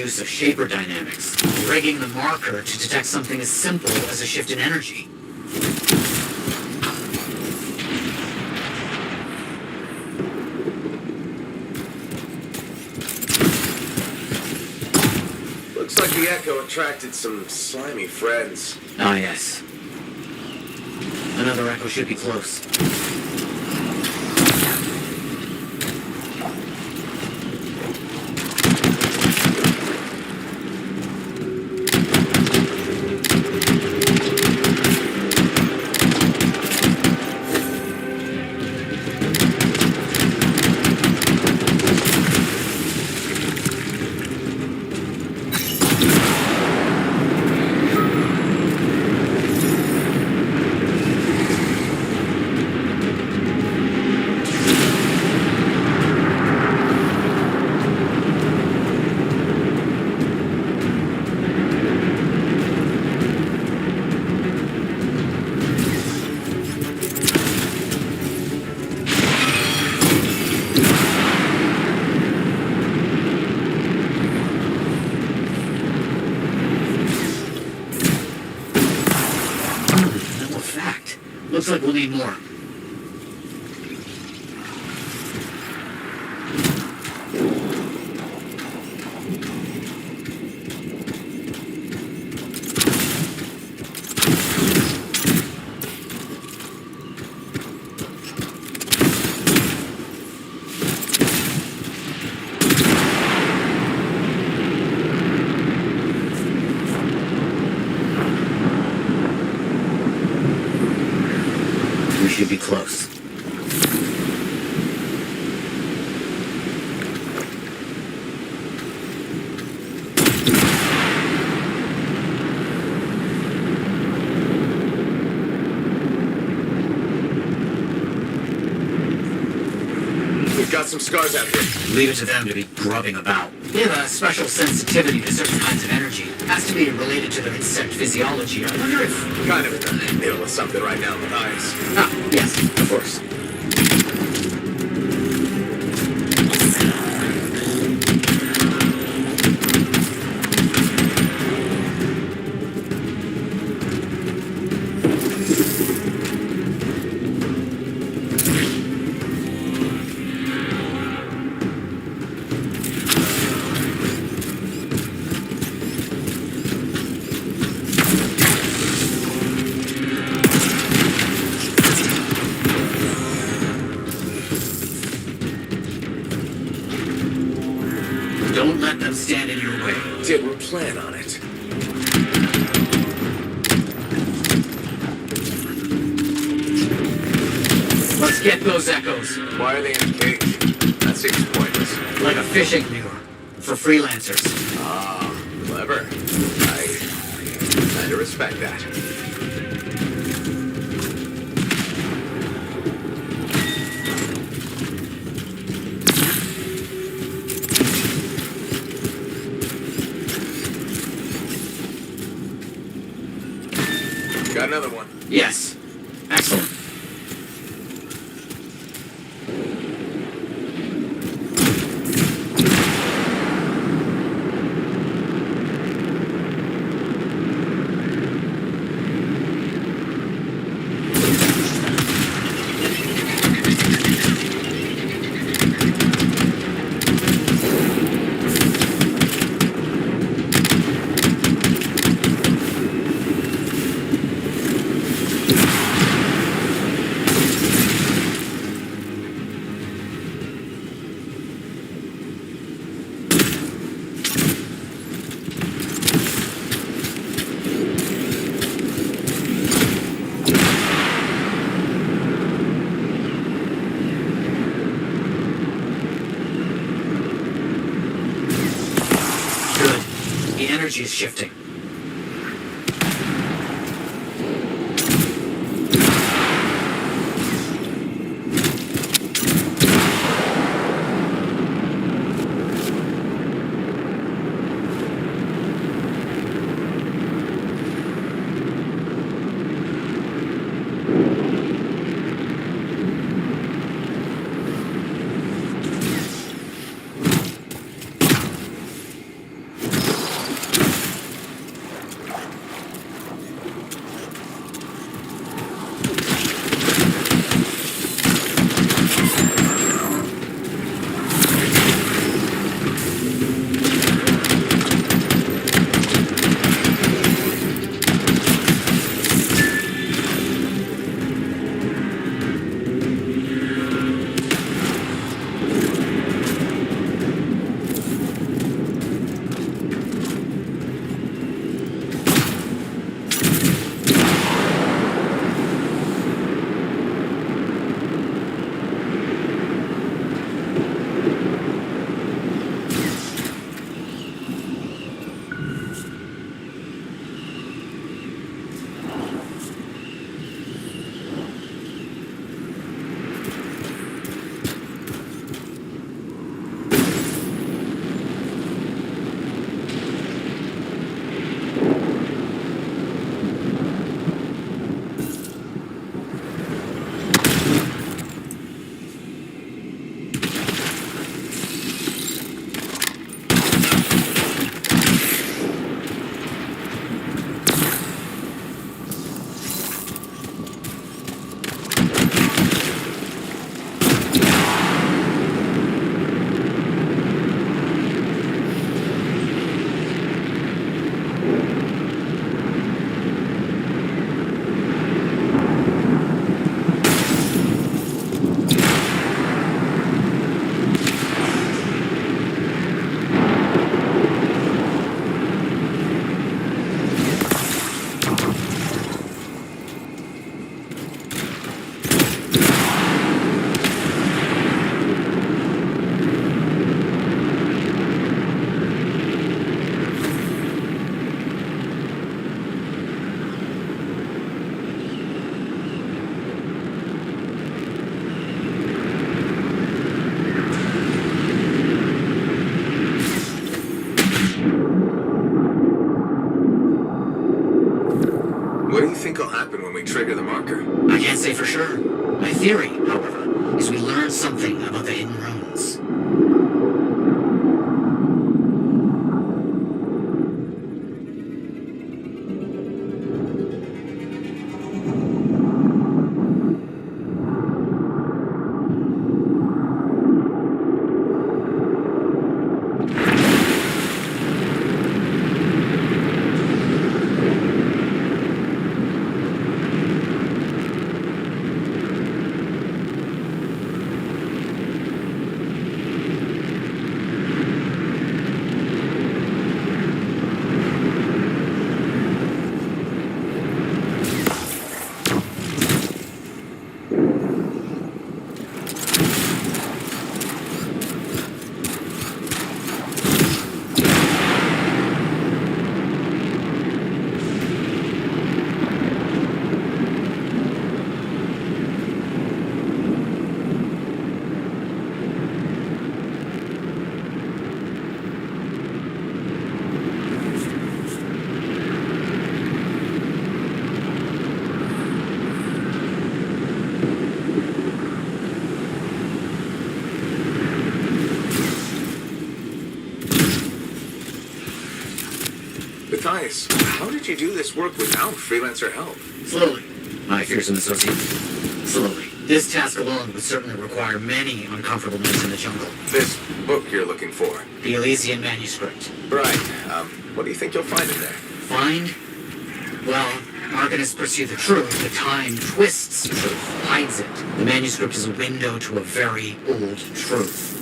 use of shaper dynamics, rigging the marker to detect something as simple as a shift in energy. Looks like the Echo attracted some slimy friends. Ah, yes. Another Echo should be close. Looks like we'll need more. We should be close. We've got some scars out here. Leave it to them to be grubbing about. They have a special sensitivity to certain kinds of energy. Has to be related to their insect physiology. I wonder if... Kind of in the middle of something right now, Matthias. Ah, yes, of course. Don't let them stand in your way. Didn't plan on it. Let's get those Echoes. Why are they in a cage? That seems pointless. Like a fishing lure for freelancers. Ah, clever. I kind of respect that. Got another one. Yes. Excellent. Good. The energy is shifting. What do you think will happen when we trigger the marker? I can't say for sure. My theory, however, is we learn something about the hidden runes. Matthias, how did you do this work without freelancer help? Slowly, my fearsome associate. Slowly. This task alone would certainly require many uncomfortable nights in the jungle. This book you're looking for? The Elysian manuscript. Right. What do you think you'll find in there? Find? Well, Arcanists pursue the truth, but time twists the truth, hides it. The manuscript is a window to a very old truth.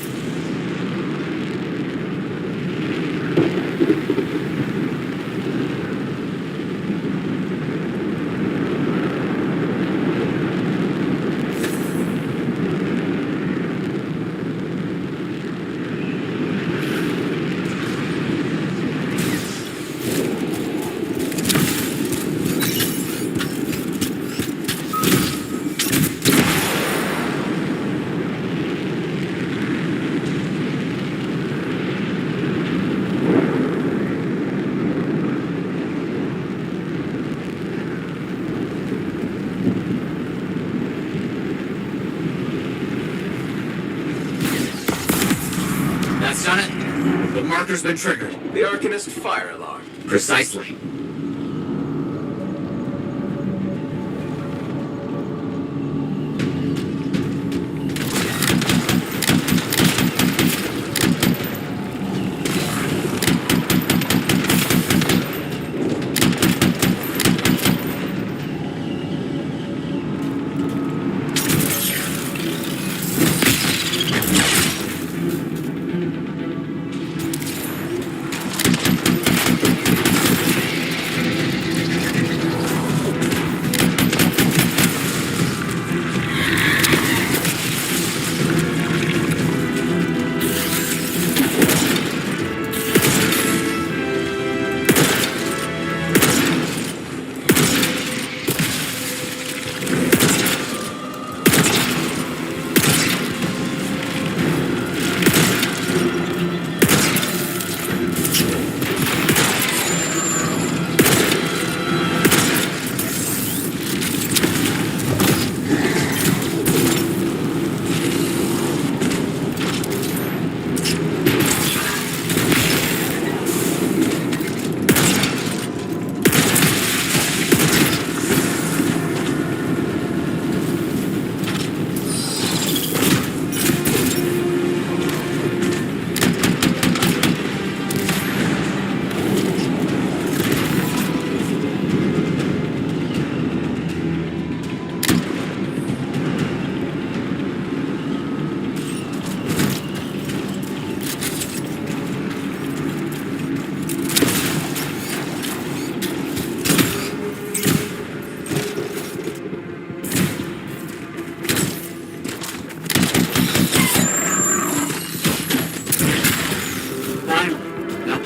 That's done it. The marker's been triggered. The Arcanist fire alarm. Precisely.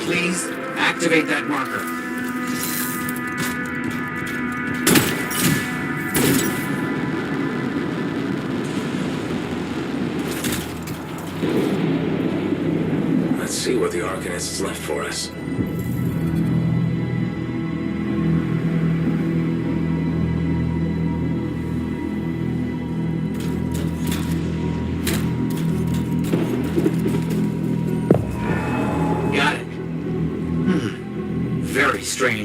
Please activate that marker. Let's see what the Arcanist has left for us.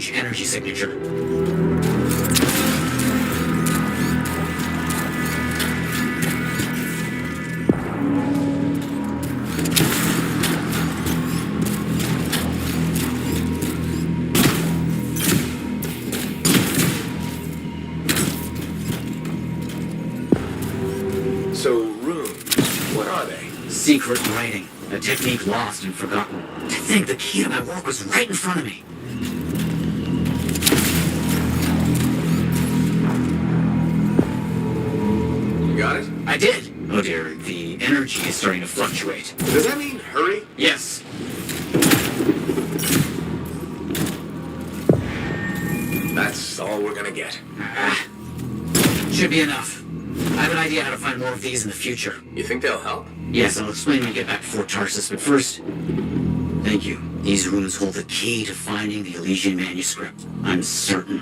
strange energy signature. So, runes, what are they? Secret writing. A technique lost and forgotten. To think the key to my work was right in front of me. You got it? I did. Oh dear, the energy is starting to fluctuate. Does that mean hurry? Yes. That's all we're gonna get. Should be enough. I have an idea how to find more of these in the future. You think they'll help? Yes, I'll explain when we get back to Fort Tarsus, but first, thank you. These runes hold the key to finding the Elysian manuscript. I'm certain.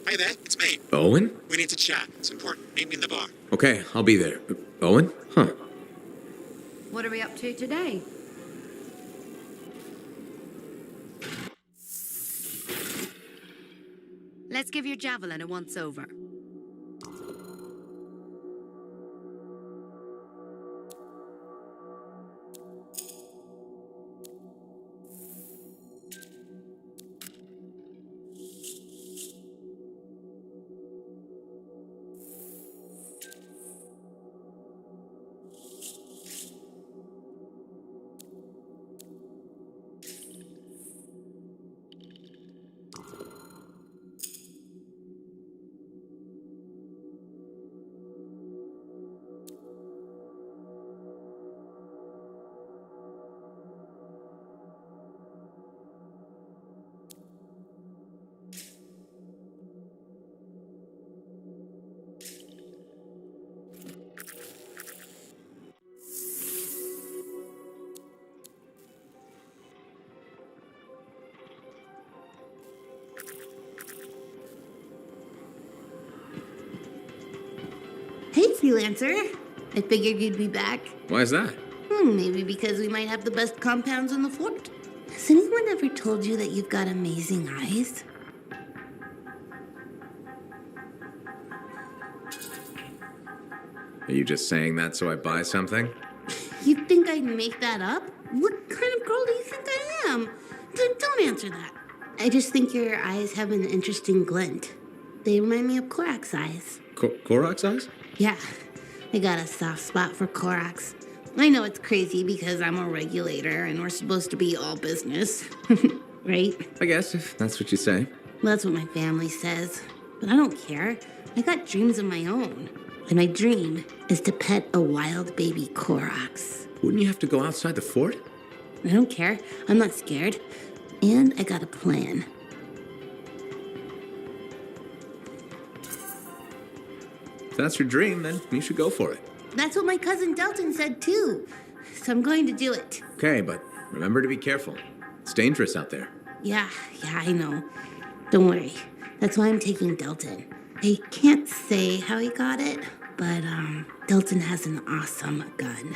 Hey there, it's me. Owen? We need to chat. It's important. Meet me in the bar. Okay, I'll be there. Owen? Huh. What are we up to today? Let's give your javelin a once-over. Hey, freelancer. I figured you'd be back. Why's that? Maybe because we might have the best compounds in the fort. Has anyone ever told you that you've got amazing eyes? Are you just saying that so I buy something? You think I'd make that up? What kind of girl do you think I am? Don't answer that. I just think your eyes have an interesting glint. They remind me of Korak's eyes. Korok's eyes? Yeah. I got a soft spot for Korax. I know it's crazy because I'm a regulator and we're supposed to be all business. Right? I guess, if that's what you say. Well, that's what my family says. But I don't care. I got dreams of my own. And my dream is to pet a wild baby Korax. Wouldn't you have to go outside the fort? I don't care. I'm not scared. And I got a plan. If that's your dream, then you should go for it. That's what my cousin Delton said too. So I'm going to do it. Okay, but remember to be careful. It's dangerous out there. Yeah, I know. Don't worry. That's why I'm taking Delton. I can't say how he got it, but Delton has an awesome gun.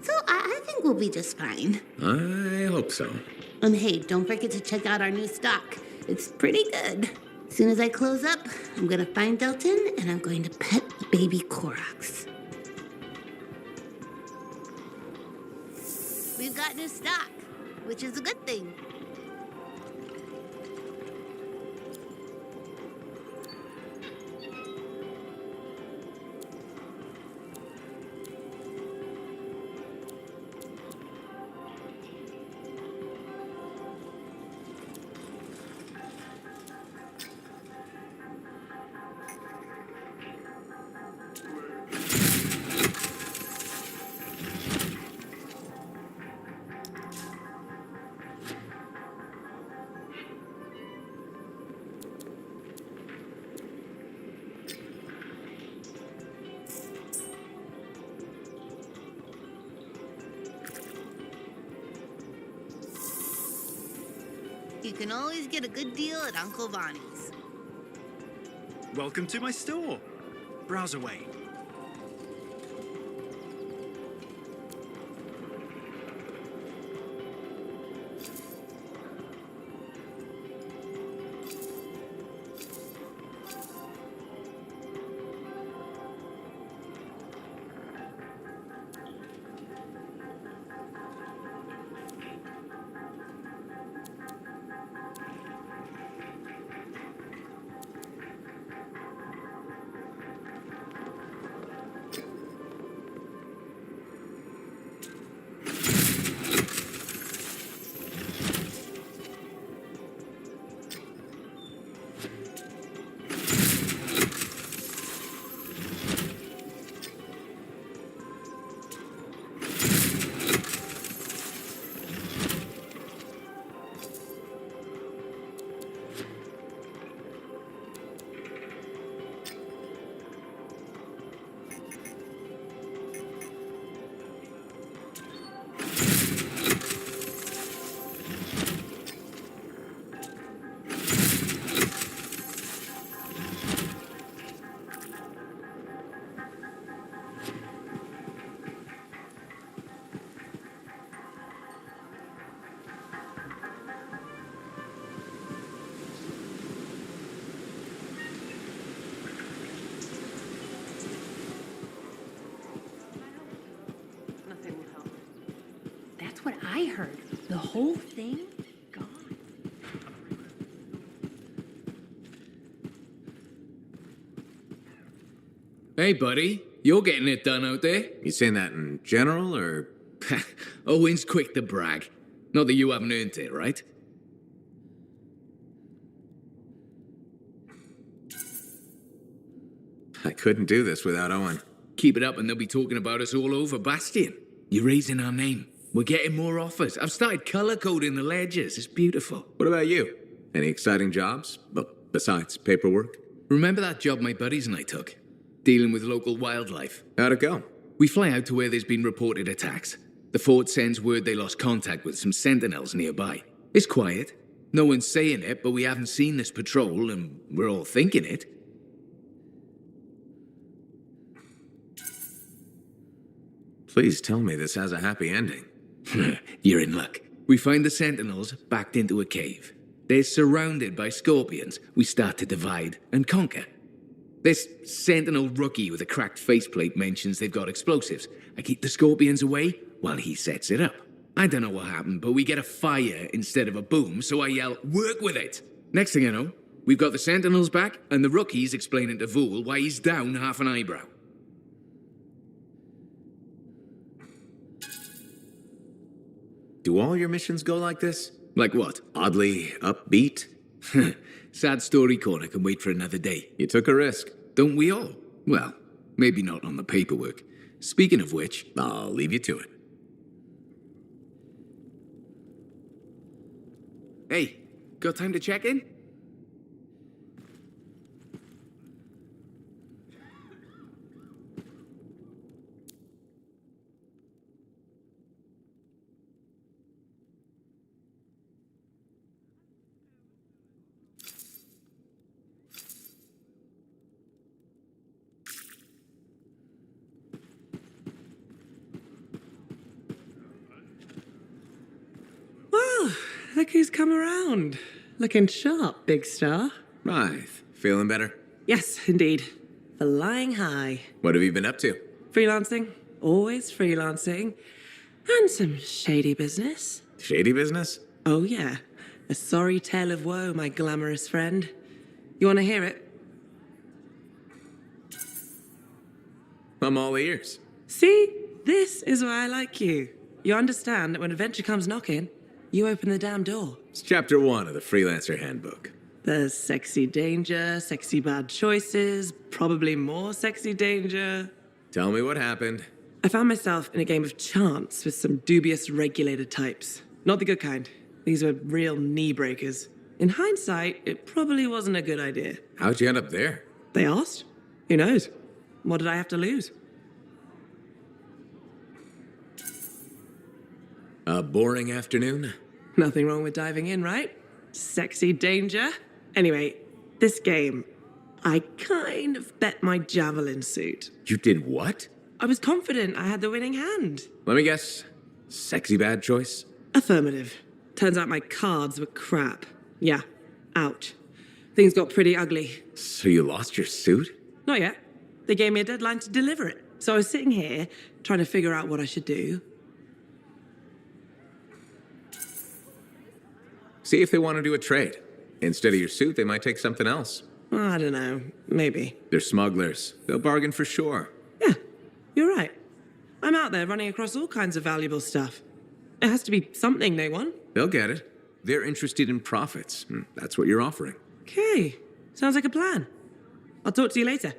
So I think we'll be just fine. I hope so. And hey, don't forget to check out our new stock. It's pretty good. As soon as I close up, I'm gonna find Delton and I'm going to pet baby Korax. We've got new stock, which is a good thing. You can always get a good deal at Uncle Bonnie's. Welcome to my store. Browse away. That's what I heard. The whole thing gone. Hey, buddy. You're getting it done out there. You saying that in general, or? Owen's quick to brag. Not that you haven't earned it, right? I couldn't do this without Owen. Keep it up and they'll be talking about us all over Bastion. You're raising our name. We're getting more offers. I've started color coding the ledgers. It's beautiful. What about you? Any exciting jobs? Well, besides paperwork? Remember that job my buddies and I took? Dealing with local wildlife. How'd it go? We fly out to where there's been reported attacks. The fort sends word they lost contact with some sentinels nearby. It's quiet. No one's saying it, but we haven't seen this patrol, and we're all thinking it. Please tell me this has a happy ending. You're in luck. We find the sentinels backed into a cave. They're surrounded by scorpions. We start to divide and conquer. This sentinel rookie with a cracked faceplate mentions they've got explosives. I keep the scorpions away while he sets it up. I don't know what happened, but we get a fire instead of a boom, so I yell, "Work with it!" Next thing I know, we've got the sentinels back, and the rookie's explaining to Vool why he's down half an eyebrow. Do all your missions go like this? Like what? Oddly upbeat? Sad story corner can wait for another day. You took a risk. Don't we all? Well, maybe not on the paperwork. Speaking of which, I'll leave you to it. hey, got time to check in? Well, look who's come around. Looking sharp, big star. Right. Feeling better? Yes, indeed. Flying high. What have you been up to? Freelancing. Always freelancing. And some shady business. Shady business? Oh, yeah. A sorry tale of woe, my glamorous friend. You want to hear it? I'm all ears. See? This is why I like you. You understand that when adventure comes knocking, you open the damn door. It's chapter 1 of the Freelancer Handbook. There's sexy danger, sexy bad choices, probably more sexy danger. Tell me what happened. I found myself in a game of chance with some dubious regulator types. Not the good kind. These were real knee breakers. In hindsight, it probably wasn't a good idea. How'd you end up there? They asked. Who knows? What did I have to lose? A boring afternoon? Nothing wrong with diving in, right? Sexy danger. Anyway, this game, I kind of bet my javelin suit. You did what? I was confident I had the winning hand. Let me guess. Sexy bad choice? Affirmative. Turns out my cards were crap. Yeah, out. Things got pretty ugly. So you lost your suit? Not yet. They gave me a deadline to deliver it. So I was sitting here trying to figure out what I should do. See if they want to do a trade. Instead of your suit, they might take something else. I don't know. Maybe. They're smugglers. They'll bargain for sure. Yeah, you're right. I'm out there running across all kinds of valuable stuff. It has to be something they want. They'll get it. They're interested in profits. That's what you're offering. Okay. Sounds like a plan. I'll talk to you later.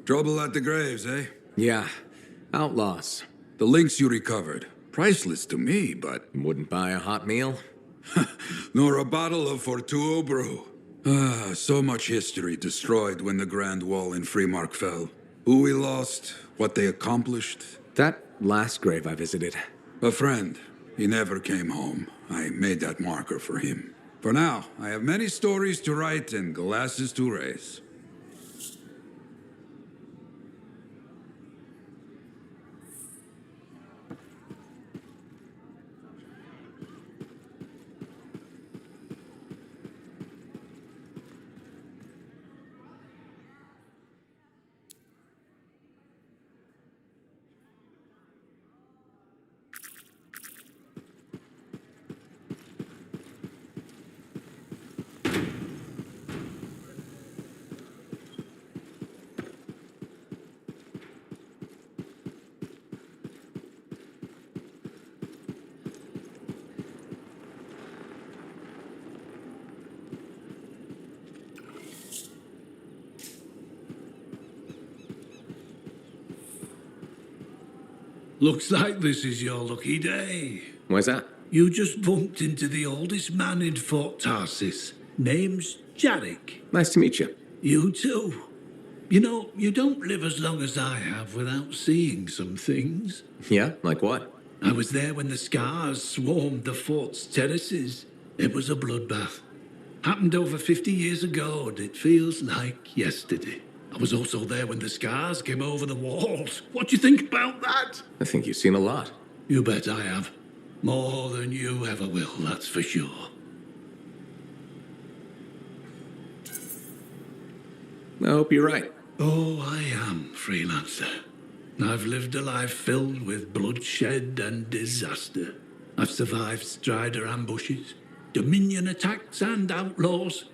Trouble at the graves, eh? Yeah. Outlaws. The links you recovered. Priceless to me, but... Wouldn't buy a hot meal? Nor a bottle of Fortuo brew. Ah, so much history destroyed when the Grand Wall in Freemark fell. Who we lost, what they accomplished. That last grave I visited. A friend. He never came home. I made that marker for him. For now, I have many stories to write and glasses to raise. Looks like this is your lucky day. Why's that? You just bumped into the oldest man in Fort Tarsis. Name's Jarek. Nice to meet you. You too. You know, you don't live as long as I have without seeing some things. Yeah? Like what? I was there when the scars swarmed the fort's terraces. It was a bloodbath. Happened over 50 years ago, and it feels like yesterday. I was also there when the scars came over the walls. What do you think about that? I think you've seen a lot. You bet I have. More than you ever will, that's for sure. I hope you're right. Oh, I am, Freelancer. I've lived a life filled with bloodshed and disaster. I've survived Strider ambushes, Dominion attacks and outlaws.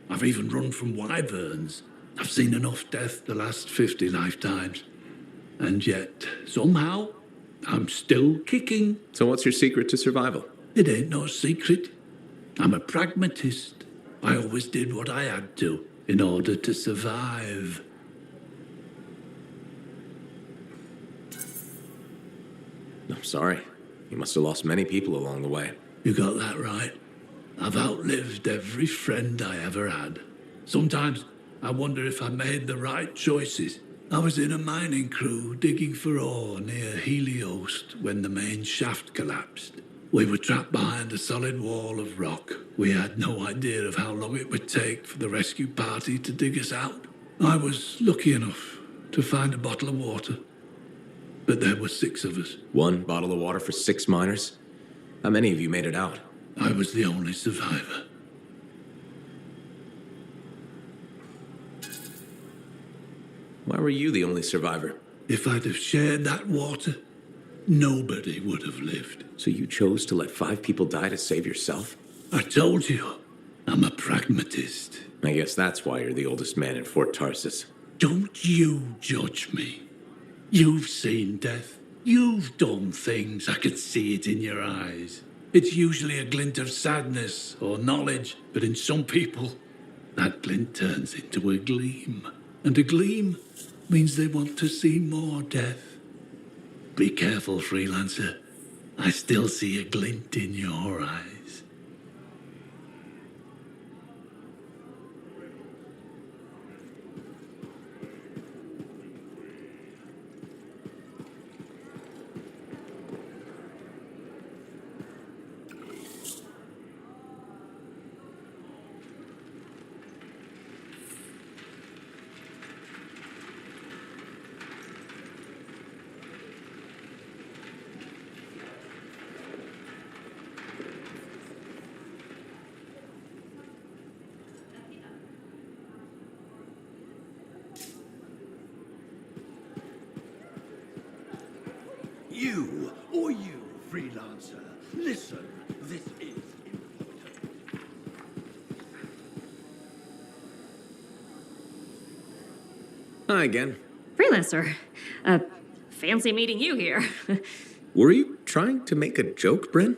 I've even run from wyverns. I've seen enough death the last 50 lifetimes. And yet, somehow, I'm still kicking. So what's your secret to survival? It ain't no secret. I'm a pragmatist. I always did what I had to in order to survive. I'm sorry. You must have lost many people along the way. You got that right. I've outlived every friend I ever had. Sometimes I wonder if I made the right choices. I was in a mining crew digging for ore near Heliost when the main shaft collapsed. We were trapped behind a solid wall of rock. We had no idea of how long it would take for the rescue party to dig us out. I was lucky enough to find a bottle of water. But there were 6 of us. 1 bottle of water for 6 miners? How many of you made it out? I was the only survivor. Why were you the only survivor? If I'd have shared that water, nobody would have lived. So you chose to let 5 people die to save yourself? I told you, I'm a pragmatist. I guess that's why you're the oldest man in Fort Tarsus. Don't you judge me. You've seen death. You've done things. I could see it in your eyes. It's usually a glint of sadness or knowledge, but in some people, that glint turns into a gleam. And a gleam means they want to see more death. Be careful, freelancer. I still see a glint in your eyes. You, or you, freelancer, listen, this is Hi again. Freelancer. Fancy meeting you here. Were you trying to make a joke, Bryn?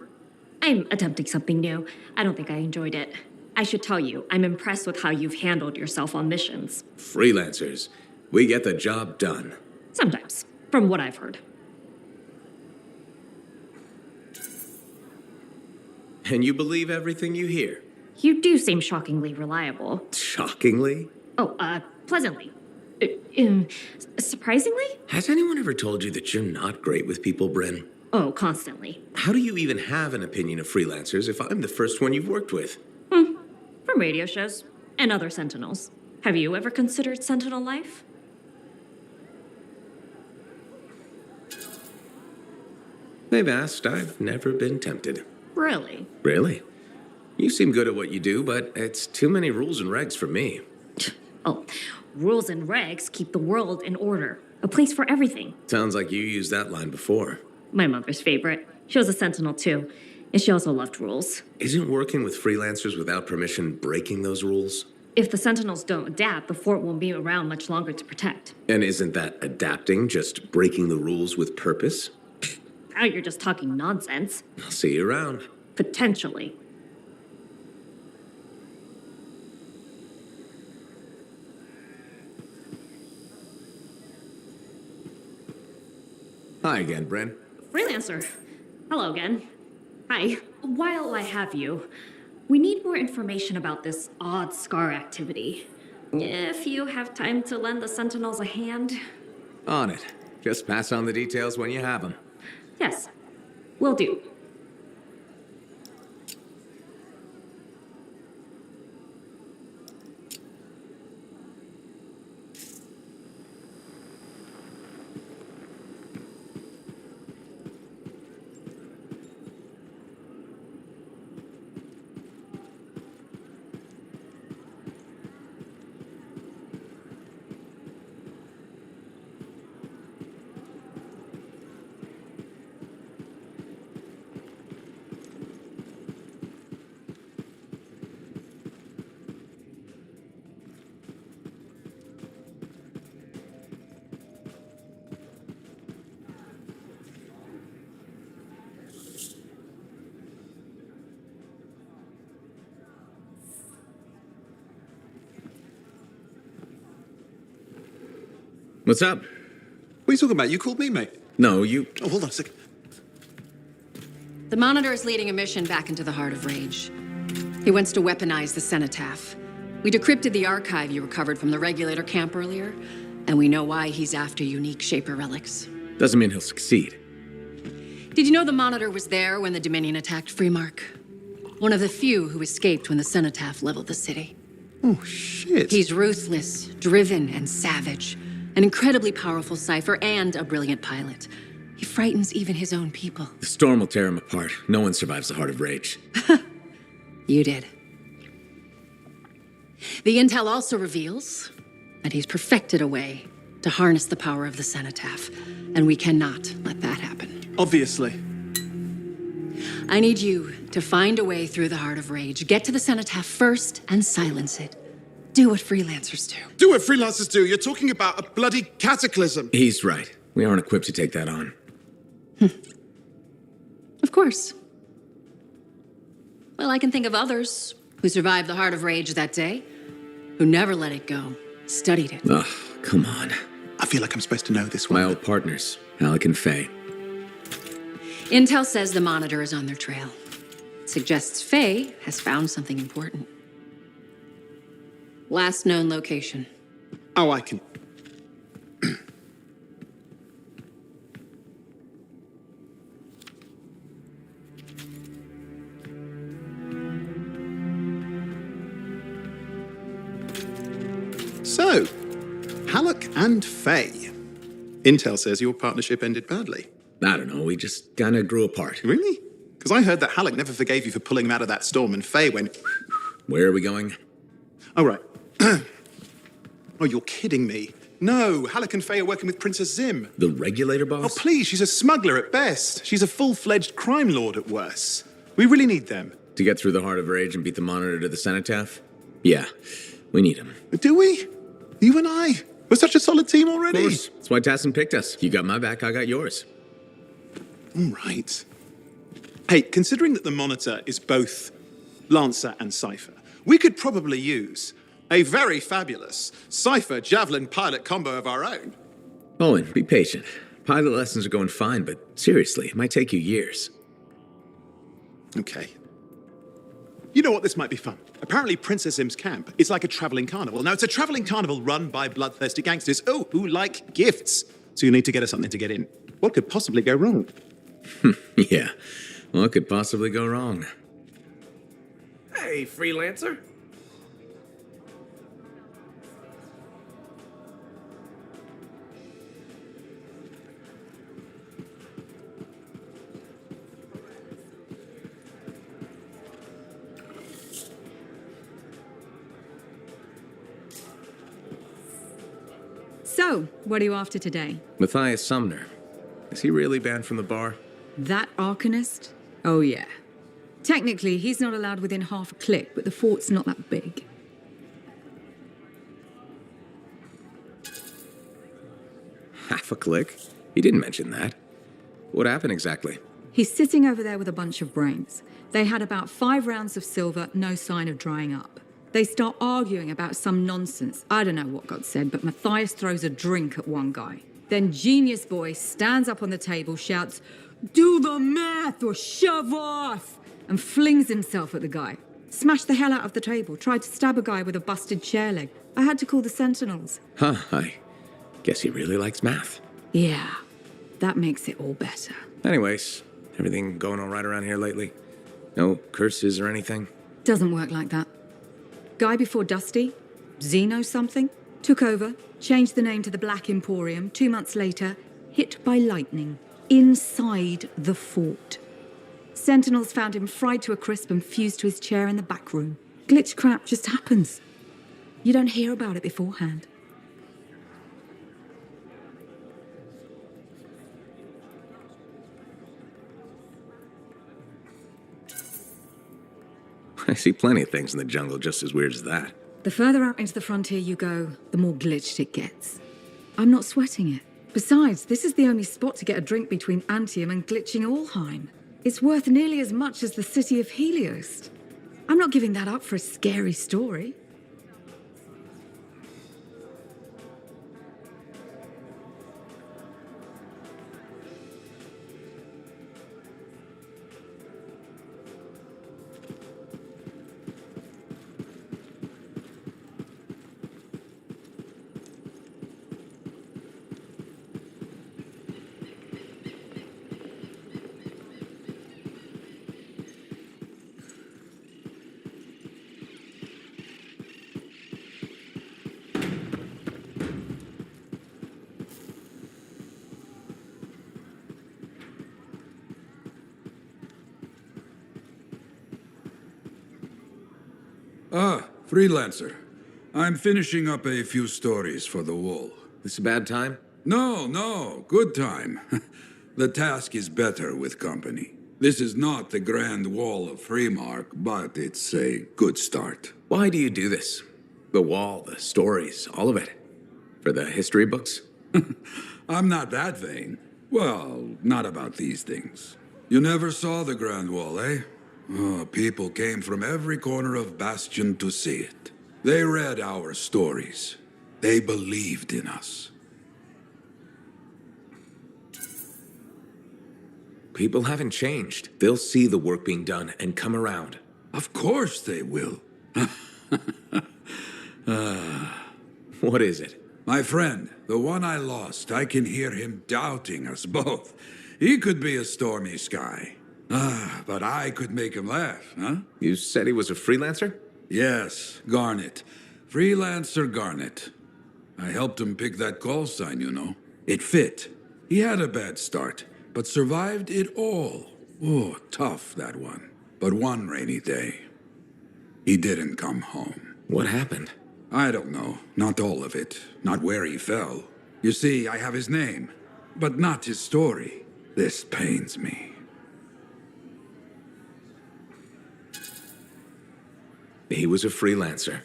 I'm attempting something new. I don't think I enjoyed it. I should tell you, I'm impressed with how you've handled yourself on missions. Freelancers. We get the job done. Sometimes, from what I've heard. And you believe everything you hear? You do seem shockingly reliable. Shockingly? Oh, pleasantly. Surprisingly? Has anyone ever told you that you're not great with people, Bryn? Oh, constantly. How do you even have an opinion of freelancers if I'm the first one you've worked with? From radio shows and other Sentinels. Have you ever considered Sentinel life? They've asked. I've never been tempted. Really? Really? You seem good at what you do, but it's too many rules and regs for me. Oh, rules and regs keep the world in order. A place for everything. Sounds like you used that line before. My mother's favorite. She was a Sentinel too, and she also loved rules. Isn't working with freelancers without permission breaking those rules? If the Sentinels don't adapt, the fort won't be around much longer to protect. And isn't that adapting just breaking the rules with purpose? Now you're just talking nonsense. I'll see you around. Potentially. Hi again, Bryn. Freelancer. Hello again. Hi. While I have you, we need more information about this odd scar activity. If you have time to lend the Sentinels a hand. On it. Just pass on the details when you have them. Yes, will do. What's up? What are you talking about? You called me, mate. No, you... Oh, hold on a second. The Monitor is leading a mission back into the Heart of Rage. He wants to weaponize the Cenotaph. We decrypted the archive you recovered from the Regulator camp earlier, and we know why he's after unique Shaper relics. Doesn't mean he'll succeed. Did you know the Monitor was there when the Dominion attacked Freemark? One of the few who escaped when the Cenotaph leveled the city. Oh, shit. He's ruthless, driven, and savage. An incredibly powerful cipher and a brilliant pilot. He frightens even his own people. The storm will tear him apart. No one survives the Heart of Rage. You did. The intel also reveals that he's perfected a way to harness the power of the Cenotaph, and we cannot let that happen. Obviously. I need you to find a way through the Heart of Rage, get to the Cenotaph first, and silence it. Do what freelancers do. Do what freelancers do? You're talking about a bloody cataclysm. He's right. We aren't equipped to take that on. Of course. Well, I can think of others who survived the Heart of Rage that day, who never let it go, studied it. Ugh, come on. I feel like I'm supposed to know this one. My old partners, Alec and Faye. Intel says the Monitor is on their trail. Suggests Faye has found something important. Last known location. Oh, I can... So, Halleck and Faye. Intel says your partnership ended badly. I don't know, we just kinda grew apart. Really? Because I heard that Halleck never forgave you for pulling him out of that storm, and Faye went... Where are we going? Oh, right. Oh, you're kidding me. No, Halleck and Faye are working with Princess Zim. The Regulator boss? Oh, please, she's a smuggler at best. She's a full-fledged crime lord at worst. We really need them. To get through the Heart of Rage and beat the Monitor to the Cenotaph? Yeah, we need him. Do we? You and I? We're such a solid team already. Of course. That's why Tassin picked us. You got my back, I got yours. All right. Hey, considering that the Monitor is both Lancer and Cypher, we could probably use a very fabulous Cypher Javelin pilot combo of our own. Owen, be patient. Pilot lessons are going fine, but seriously, it might take you years. Okay. You know what? This might be fun. Apparently, Princess Zim's camp is like a traveling carnival. Now, it's a traveling carnival run by bloodthirsty gangsters, who like gifts. So you need to get us something to get in. What could possibly go wrong? Yeah, what could possibly go wrong? Hey, freelancer. So, what are you after today? Matthias Sumner. Is he really banned from the bar? That Arcanist? Oh, yeah. Technically, he's not allowed within half a click, but the fort's not that big. Half a click? He didn't mention that. What happened exactly? He's sitting over there with a bunch of brains. They had about 5 rounds of silver, no sign of drying up. They start arguing about some nonsense. I don't know what got said, but Matthias throws a drink at one guy. Then Genius Boy stands up on the table, shouts, "Do the math or shove off!" and flings himself at the guy. Smashed the hell out of the table, tried to stab a guy with a busted chair leg. I had to call the Sentinels. Huh, I guess he really likes math. Yeah, that makes it all better. Anyways, everything going all right around here lately? No curses or anything? Doesn't work like that. Guy before Dusty, Xeno something, took over, changed the name to the Black Emporium. 2 months later, hit by lightning, inside the fort. Sentinels found him fried to a crisp and fused to his chair in the back room. Glitch crap just happens. You don't hear about it beforehand. I see plenty of things in the jungle just as weird as that. The further out into the frontier you go, the more glitched it gets. I'm not sweating it. Besides, this is the only spot to get a drink between Anthem and glitching Allheim. It's worth nearly as much as the city of Helios. I'm not giving that up for a scary story. Ah, freelancer. I'm finishing up a few stories for the wall. This a bad time? No, good time. The task is better with company. This is not the Grand Wall of Freemark, but it's a good start. Why do you do this? The wall, the stories, all of it. For the history books? I'm not that vain. Well, not about these things. You never saw the Grand Wall, eh? Oh, people came from every corner of Bastion to see it. They read our stories. They believed in us. People haven't changed. They'll see the work being done and come around. Of course they will. What is it? My friend, the one I lost, I can hear him doubting us both. He could be a stormy sky. But I could make him laugh, huh? You said he was a freelancer? Yes, Garnet. Freelancer Garnet. I helped him pick that call sign, you know. It fit. He had a bad start, but survived it all. Oh, tough, that one. But one rainy day, he didn't come home. What happened? I don't know. Not all of it. Not where he fell. You see, I have his name, but not his story. This pains me. He was a freelancer.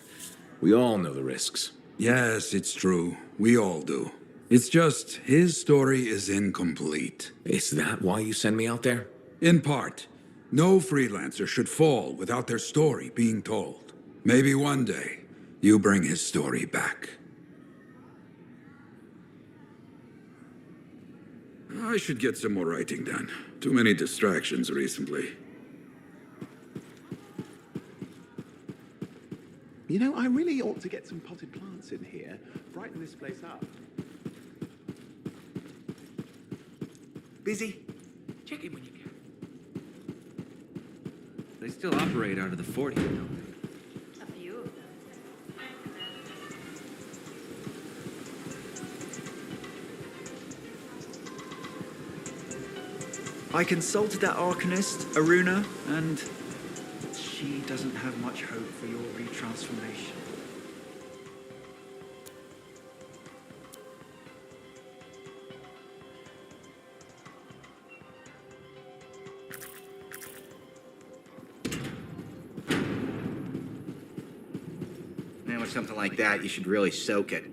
We all know the risks. Yes, it's true. We all do. It's just his story is incomplete. Is that why you send me out there? In part. No freelancer should fall without their story being told. Maybe one day, you bring his story back. I should get some more writing done. Too many distractions recently. You know, I really ought to get some potted plants in here. Brighten this place up. Busy? Check in when you can. They still operate out of the fort here, don't they? A few of them. I consulted that Arcanist, Aruna, and she doesn't have much hope for your retransformation. Man, with something like that, you should really soak it.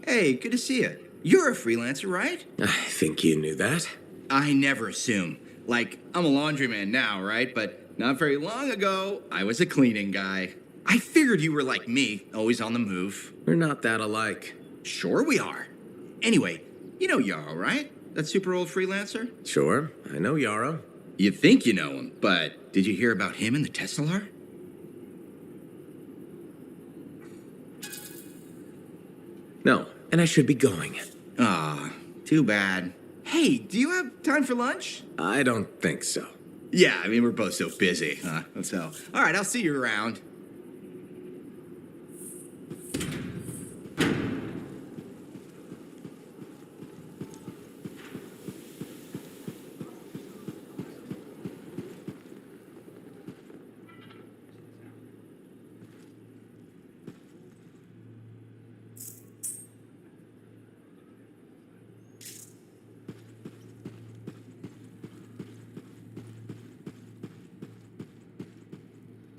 Hey, good to see you. You're a freelancer, right? I think you knew that. I never assume. Like, I'm a laundryman now, right? But not very long ago, I was a cleaning guy. I figured you were like me, always on the move. We're not that alike. Sure we are. Anyway, you know Yarrow, right? That super old freelancer? Sure, I know Yarrow. You think you know him, but did you hear about him and the Teslar? No, and I should be going. Ah, too bad. Hey, do you have time for lunch? I don't think so. Yeah, I mean, we're both so busy, huh? So, all right, I'll see you around.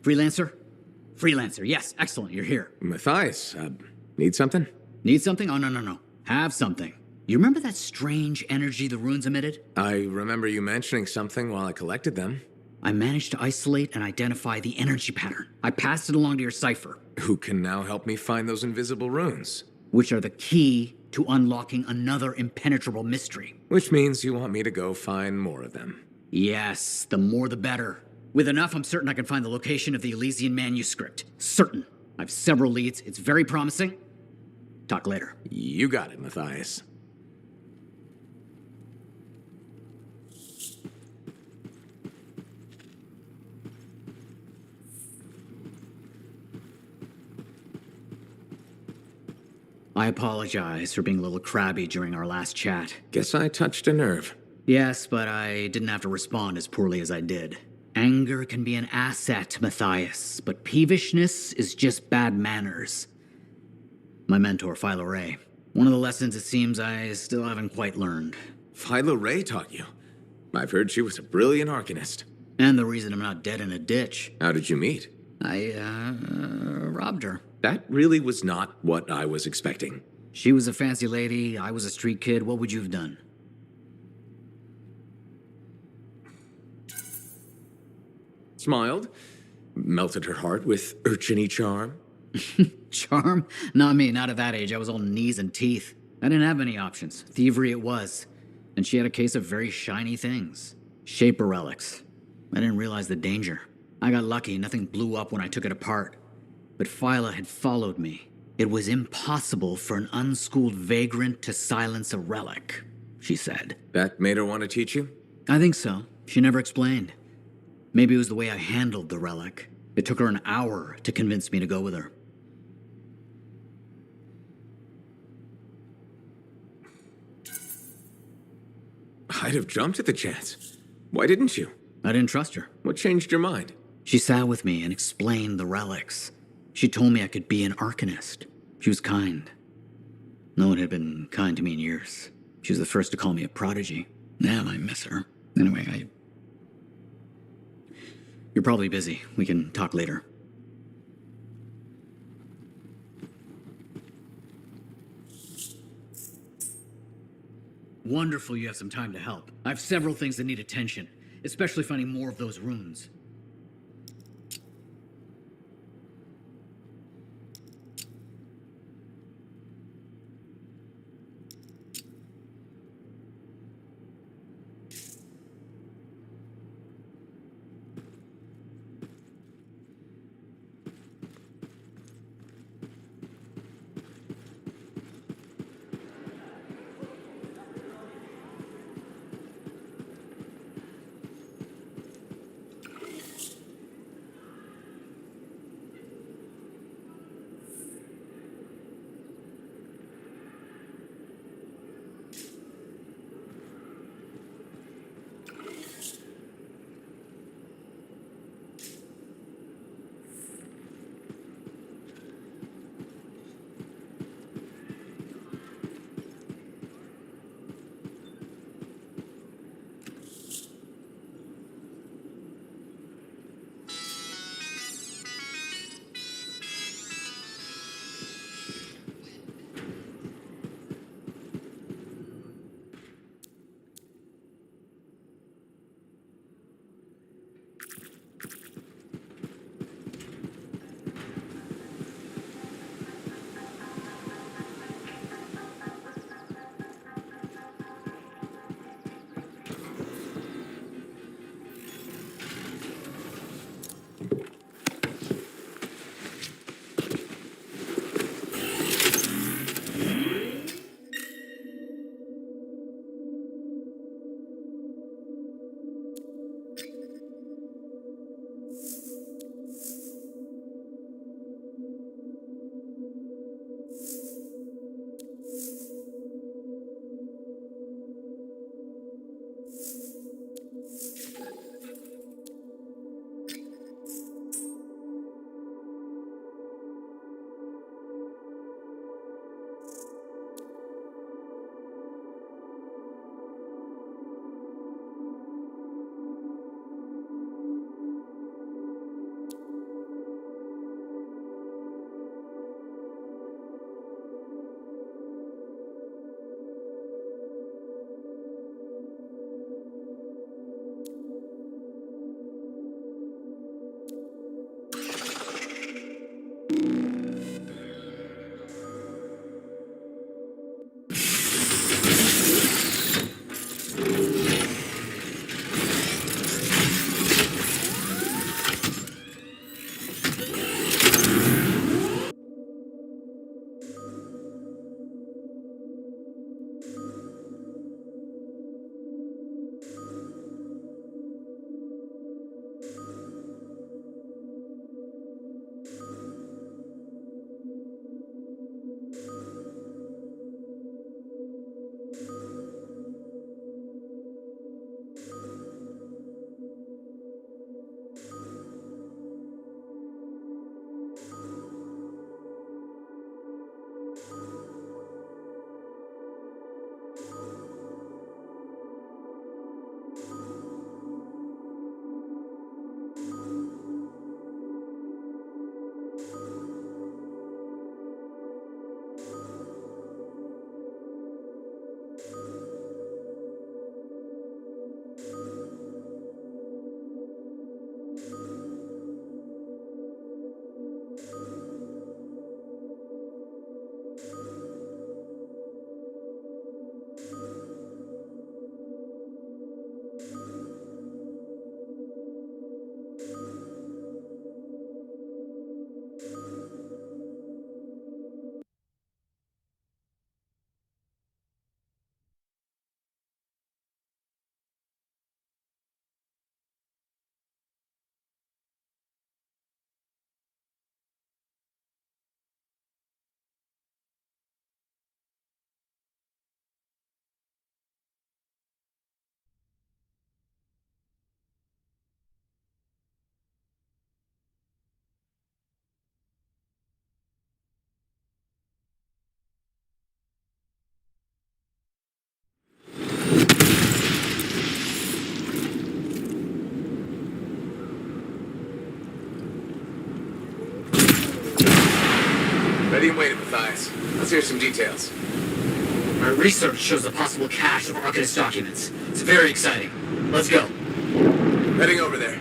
Freelancer? Freelancer, yes, excellent, you're here. Matthias, need something? Need something? Oh, no. Have something. You remember that strange energy the runes emitted? I remember you mentioning something while I collected them. I managed to isolate and identify the energy pattern. I passed it along to your cipher. Who can now help me find those invisible runes? Which are the key to unlocking another impenetrable mystery. Which means you want me to go find more of them. Yes, the more the better. With enough, I'm certain I can find the location of the Elysian manuscript. Certain. I have several leads. It's very promising. Talk later. You got it, Matthias. I apologize for being a little crabby during our last chat. Guess I touched a nerve. Yes, but I didn't have to respond as poorly as I did. Anger can be an asset, Matthias, but peevishness is just bad manners. My mentor, Philo Ray. One of the lessons it seems I still haven't quite learned. Philo Ray taught you? I've heard she was a brilliant arcanist. And the reason I'm not dead in a ditch. How did you meet? I, robbed her. That really was not what I was expecting. She was a fancy lady, I was a street kid. What would you have done? Smiled, melted her heart with urchiny charm. Charm? Not me, not at that age. I was all knees and teeth. I didn't have any options. Thievery it was. And she had a case of very shiny things. Shaper relics. I didn't realize the danger. I got lucky, nothing blew up when I took it apart. But Phyla had followed me. It was impossible for an unschooled vagrant to silence a relic, she said. That made her want to teach you? I think so. She never explained. Maybe it was the way I handled the relic. It took her an hour to convince me to go with her. I'd have jumped at the chance. Why didn't you? I didn't trust her. What changed your mind? She sat with me and explained the relics. She told me I could be an arcanist. She was kind. No one had been kind to me in years. She was the first to call me a prodigy. Damn, I miss her. Anyway, You're probably busy. We can talk later. Wonderful you have some time to help. I have several things that need attention, especially finding more of those runes. Ready and waiting, Matthias. Let's hear some details. Our research shows a possible cache of Arcanist documents. It's very exciting. Let's go. Heading over there.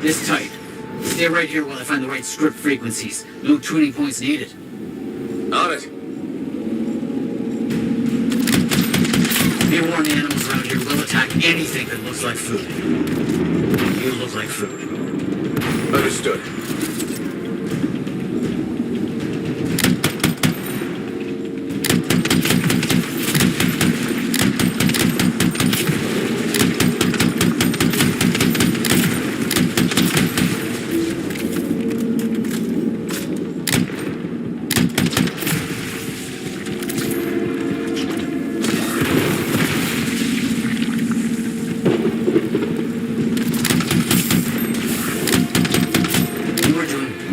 This tight. Stay right here while I find the right script frequencies. No tuning points needed. On it. Be warned, the animals around here will attack anything that looks like food. You look like food. Understood.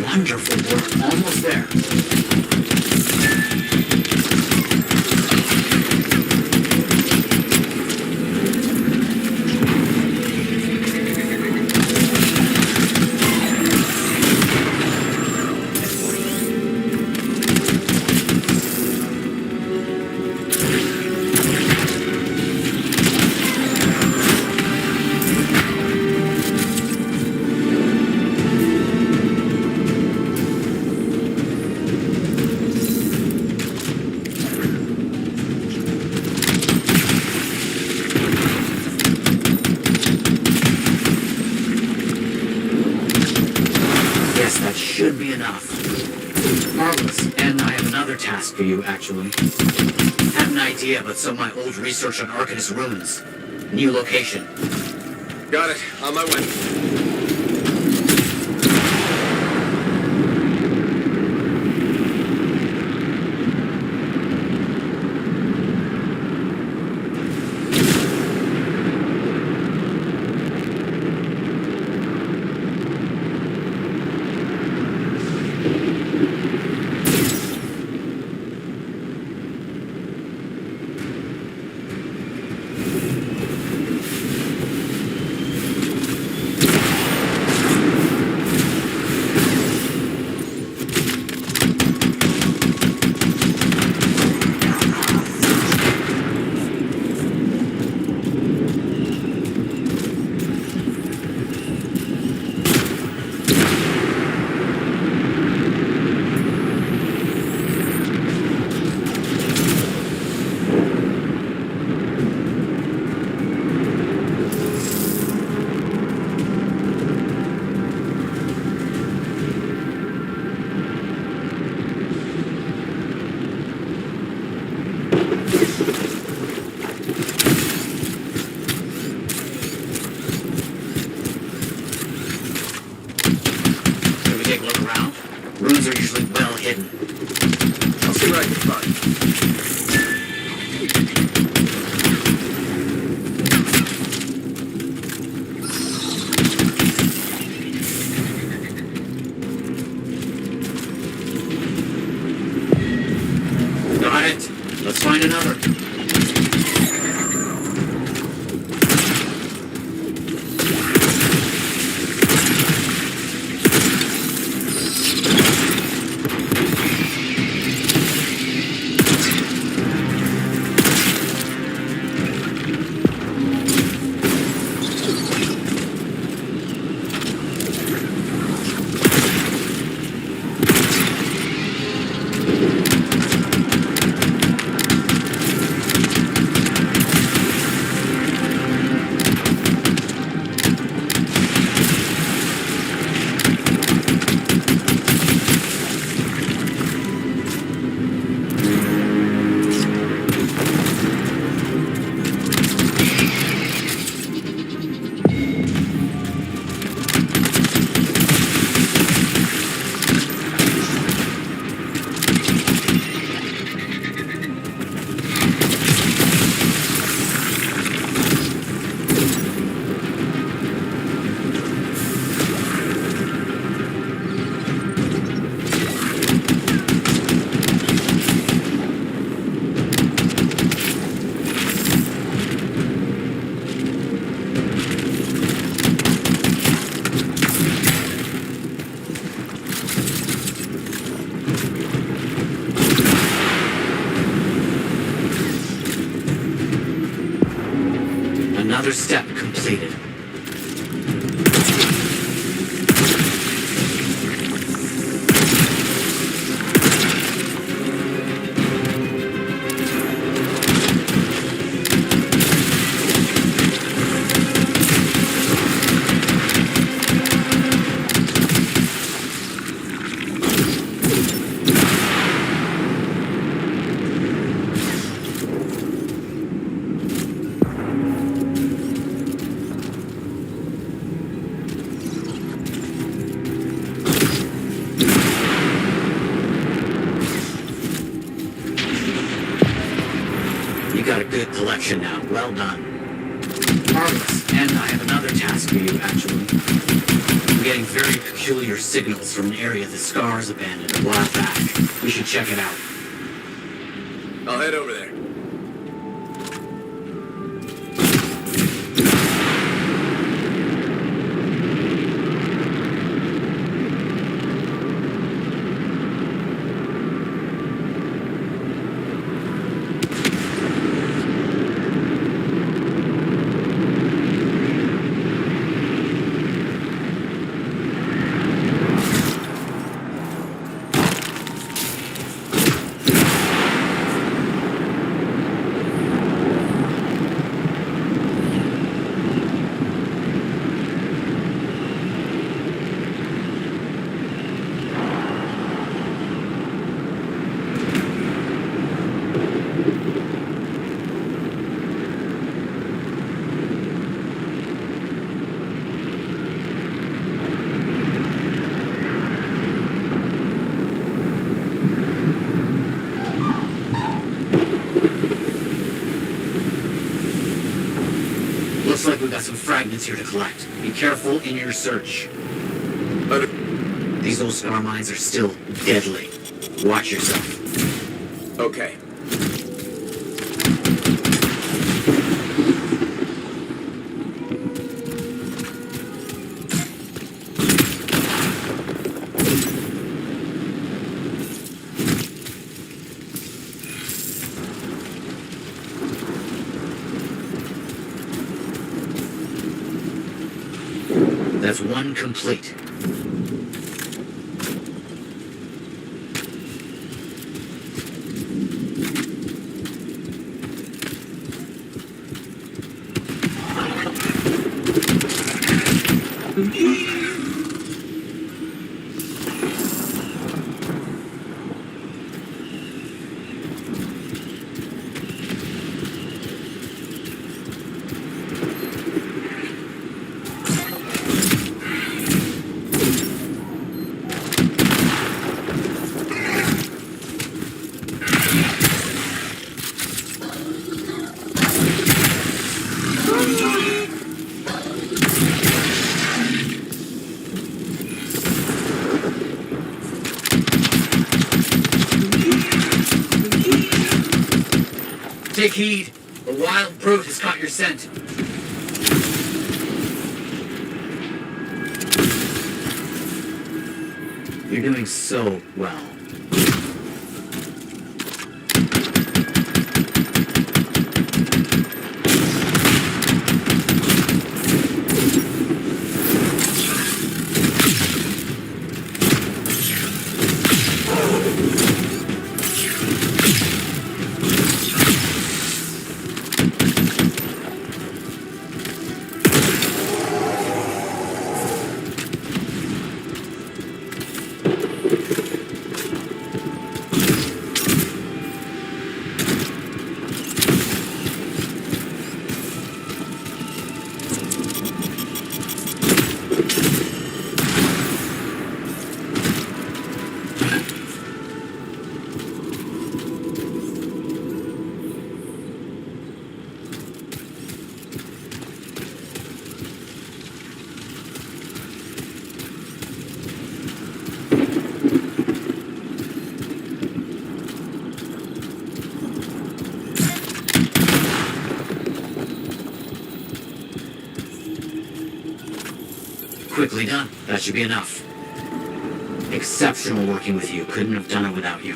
Wonderful work. Almost there. That should be enough. Marvelous. And I have another task for you, actually. I have an idea about some of my old research on Arcanist ruins. New location. Got it. On my way. Ruins are usually well hidden. I'll see what I can find. Got it. Let's find another. Another step completed. You got a good collection now. Well done. Marvelous. And I have another task for you, actually. I'm getting very peculiar signals from an area the Scars abandoned a while back. We should check it out. I'll head over there. Looks like we've got some fragments here to collect. Be careful in your search. These old scar mines are still deadly. Watch yourself. Okay. That's one complete. Take heed. A wild brute has caught your scent. You're doing so well. Quickly done. That should be enough. Exceptional working with you. Couldn't have done it without you.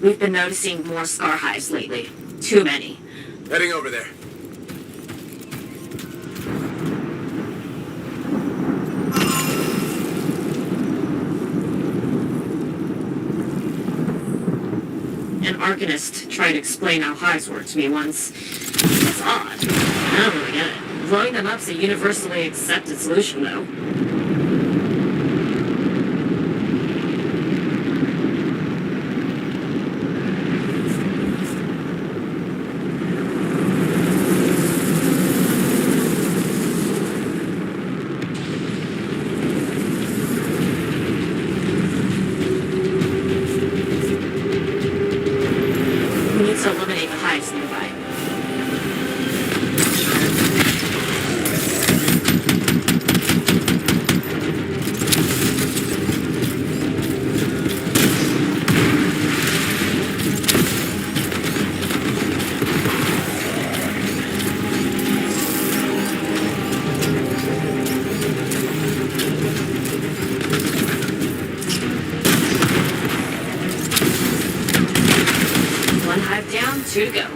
We've been noticing more scar hives lately. Too many. Heading over there. An Arcanist tried to explain how hives work to me once. It's odd. I don't really get it. Blowing them up's a universally accepted solution, though. We need to eliminate the hives nearby. One hive down, 2 to go.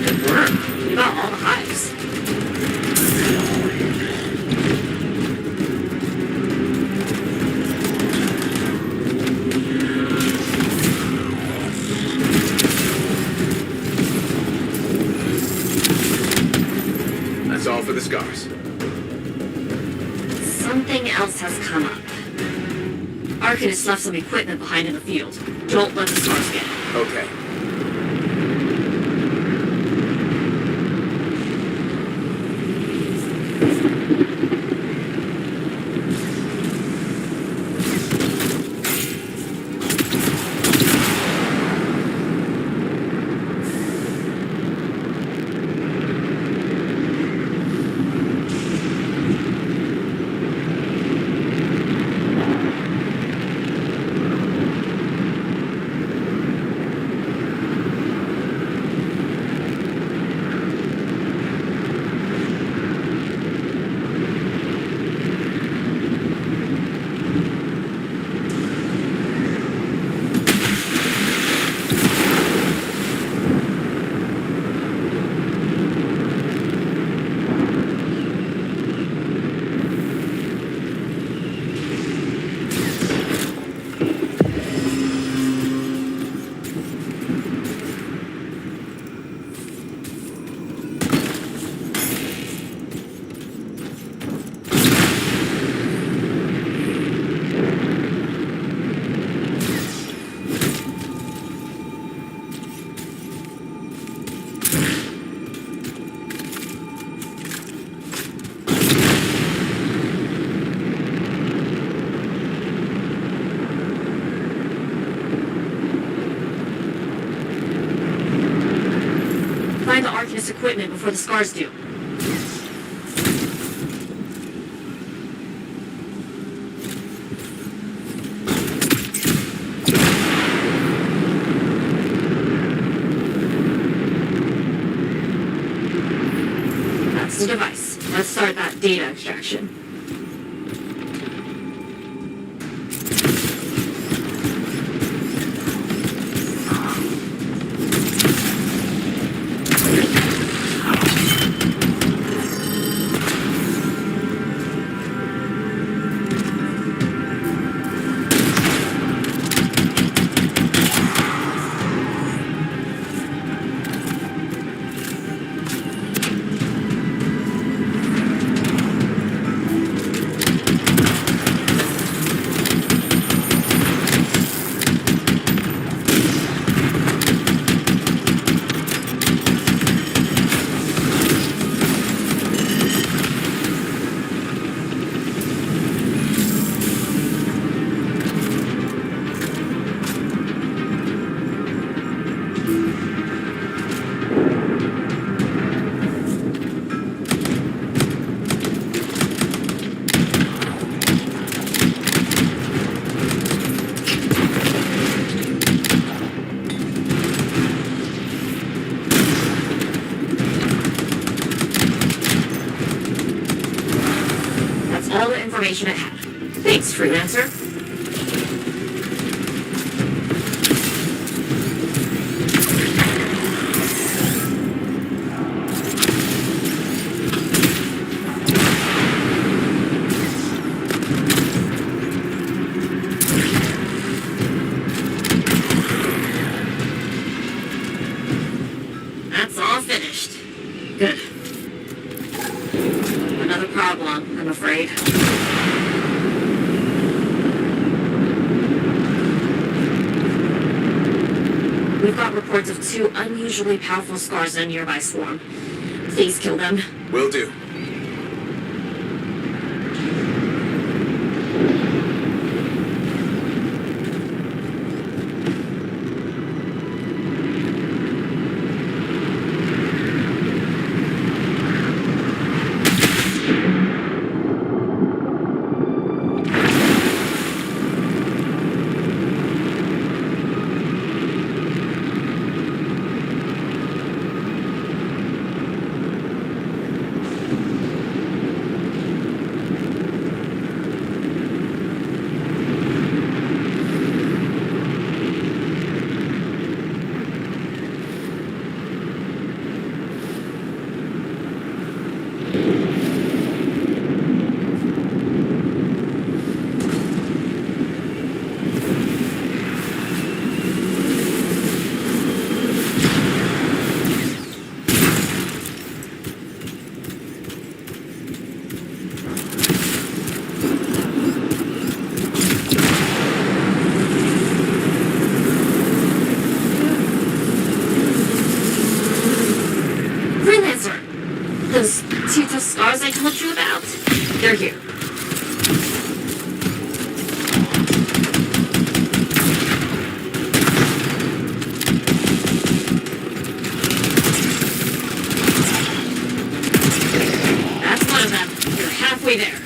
Good work. You got all the hives. That's all for the scars. Something else has come up. Arcanist left some equipment behind in the field. Don't let the scars get it. Okay. Find the Arcanist equipment before the scars do. That's the device. Let's start that data extraction. information I had. Thanks, freelancer. That's all finished. Good. Another problem, I'm afraid. We've got reports of 2 unusually powerful scars in a nearby swarm. Please kill them. Will do. Those 2 tough scars I told you about? They're here. That's one of them. You're halfway there.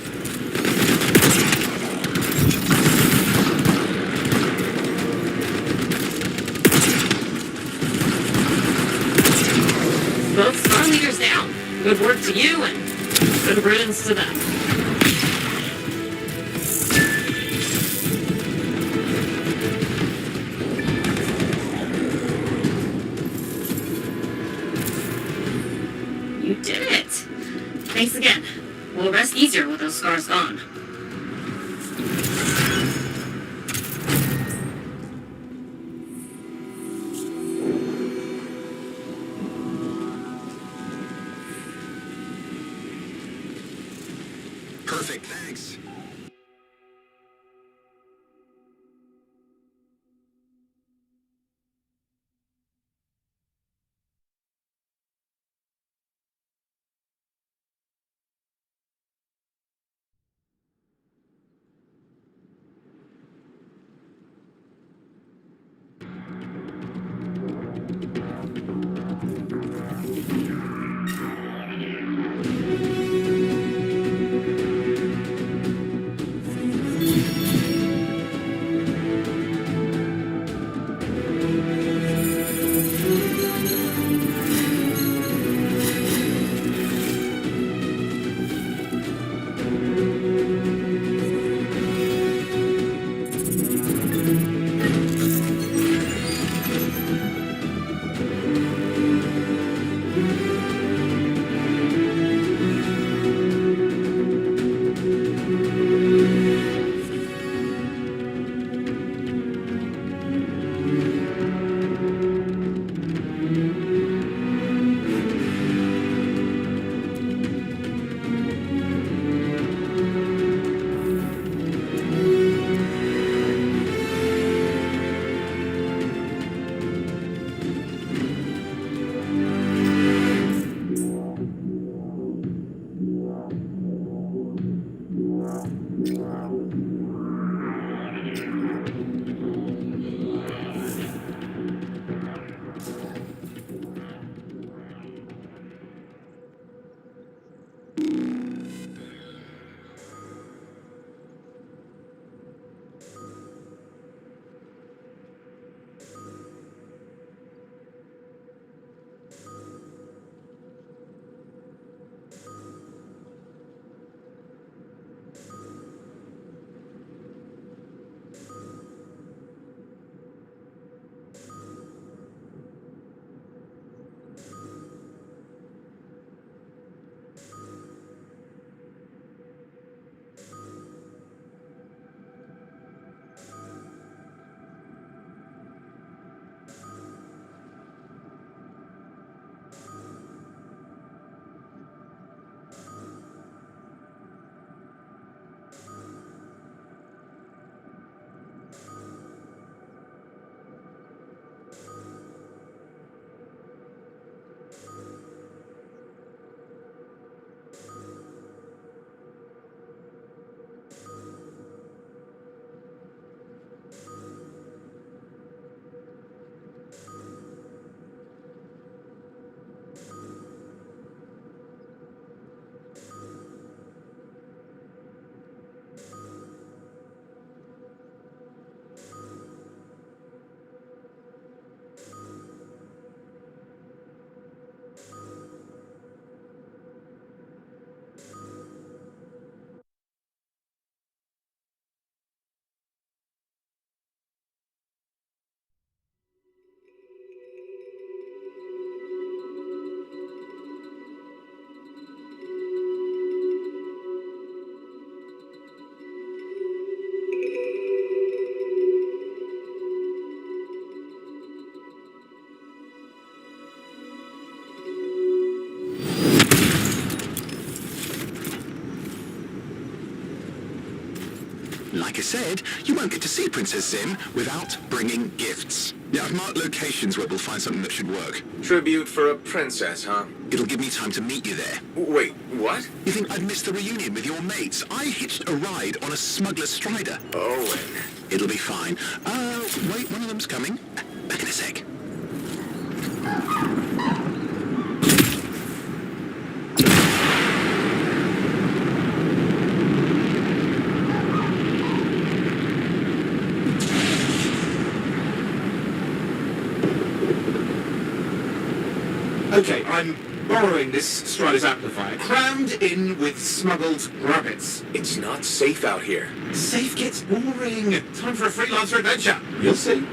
Both star leaders down. Good work to you, and good riddance to them. You did it. Thanks again. We'll rest easier with those scars gone. Perfect, thanks. said, you won't get to see Princess Zim without bringing gifts. Yeah, I've marked locations where we'll find something that should work. Tribute for a princess, huh? It'll give me time to meet you there. Wait, what? You think I'd miss the reunion with your mates? I hitched a ride on a smuggler's strider. Owen. It'll be fine. Wait, one of them's coming. Back in a sec. Okay, I'm borrowing this Strider's amplifier, crammed in with smuggled rabbits. It's not safe out here. Safe gets boring. Time for a freelancer adventure. You'll see.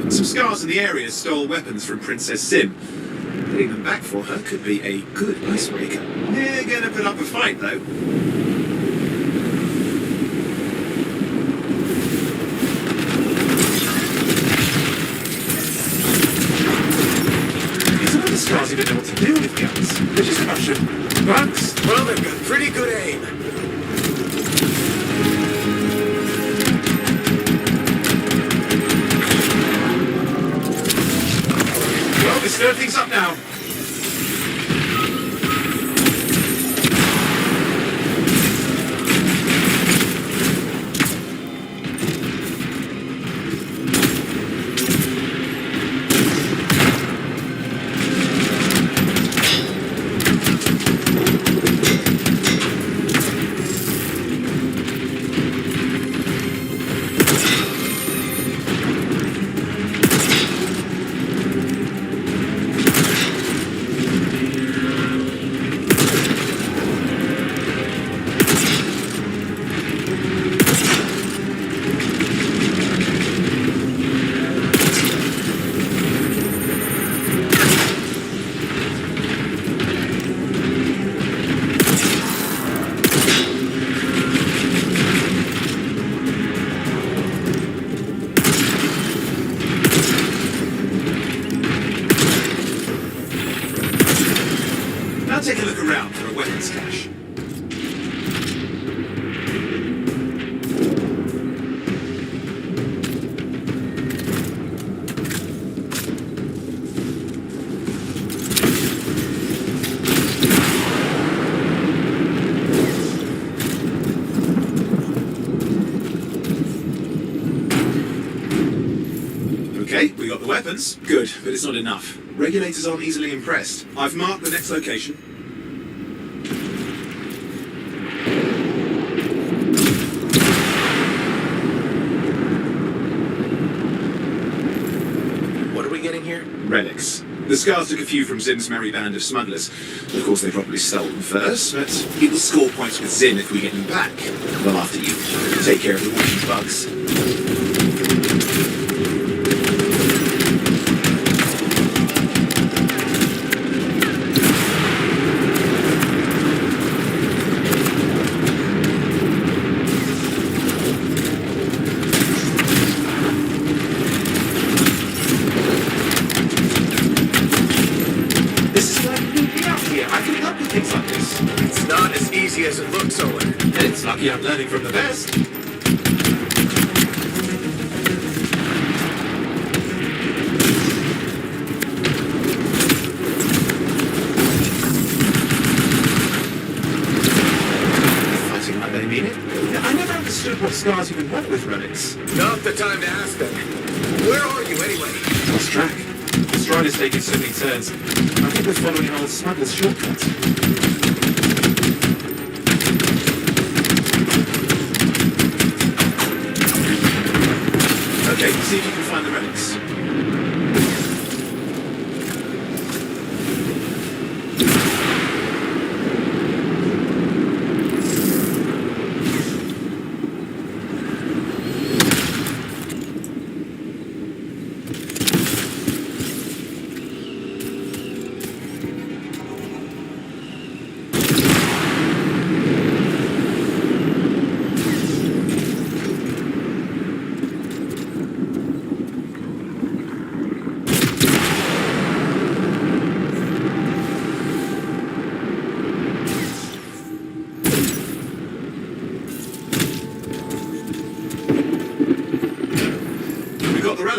Some scars in the area stole weapons from Princess Zim. Getting them back for her could be a good icebreaker. They're gonna put up a fight, though. Some of the scars even know what to do with guns. They're just a bunch of bugs. Well, they've got pretty good aim. Well, we stir things up now. Now take a look around for a weapons cache. Okay, we got the weapons. Good, but it's not enough. Regulators aren't easily impressed. I've marked the next location. What are we getting here? Relics. The Scars took a few from Zim's merry band of smugglers. Of course, they probably stole them first, but it will score points with Zim if we get them back. Well, after you take care of the walking bugs. This is like moving out here. I can help with things like this. It's not as easy as it looks, Owen. And it's lucky I'm learning from the best. Fighting like they mean it. I never understood what Scars even want with relics. Not the time to ask them. Where are you anyway? Lost track. The Strider's taking so many turns. I think we're following an old smuggler's shortcut. Okay, see if you can find the relics.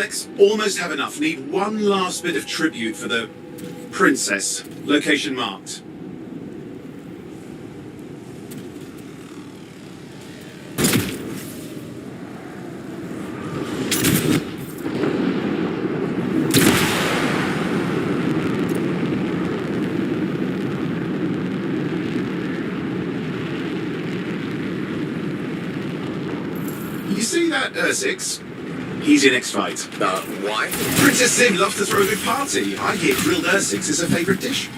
Alex, almost have enough. Need one last bit of tribute for the princess. Location marked. You see that Ursix? He's your next fight. Why? Princess Sim loves to throw a good party. I hear grilled Ursix is her favourite dish.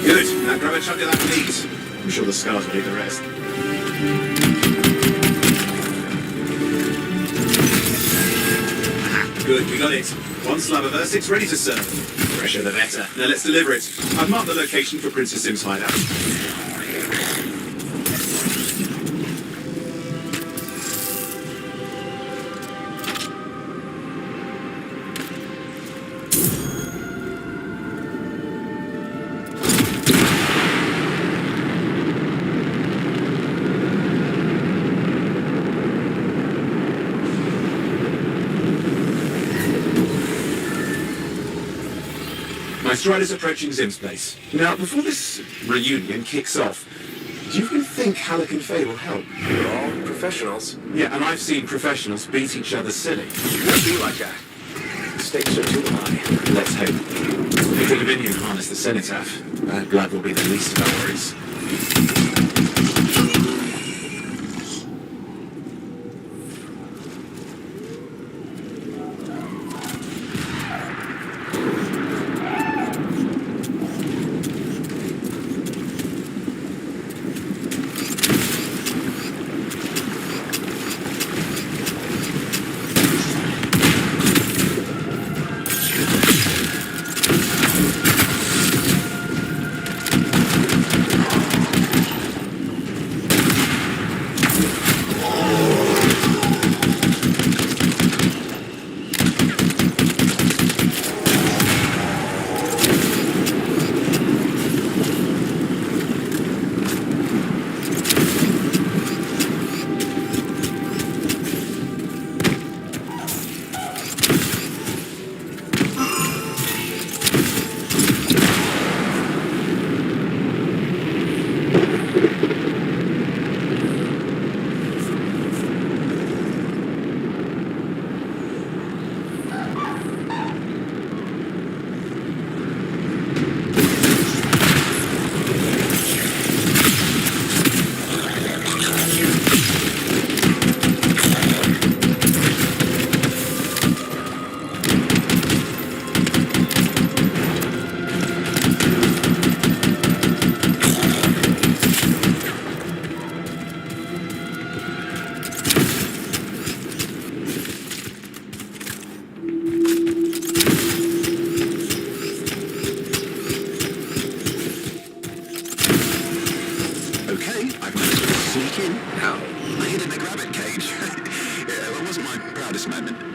Good. Now grab a chunk of that meat. I'm sure the scars will eat the rest. Good, we got it. One slab of Ursix ready to serve. Fresher the better. Now let's deliver it. I've marked the location for Princess Sim's hideout. My Strider's approaching Zim's place. Now, before this reunion kicks off, do you even think Halleck and Faye will help? We're all professionals. Yeah, and I've seen professionals beat each other silly. It won't be like that. The stakes are too high. Let's hope. If the Dominion harness the Cenotaph, bad blood will be the least of our worries.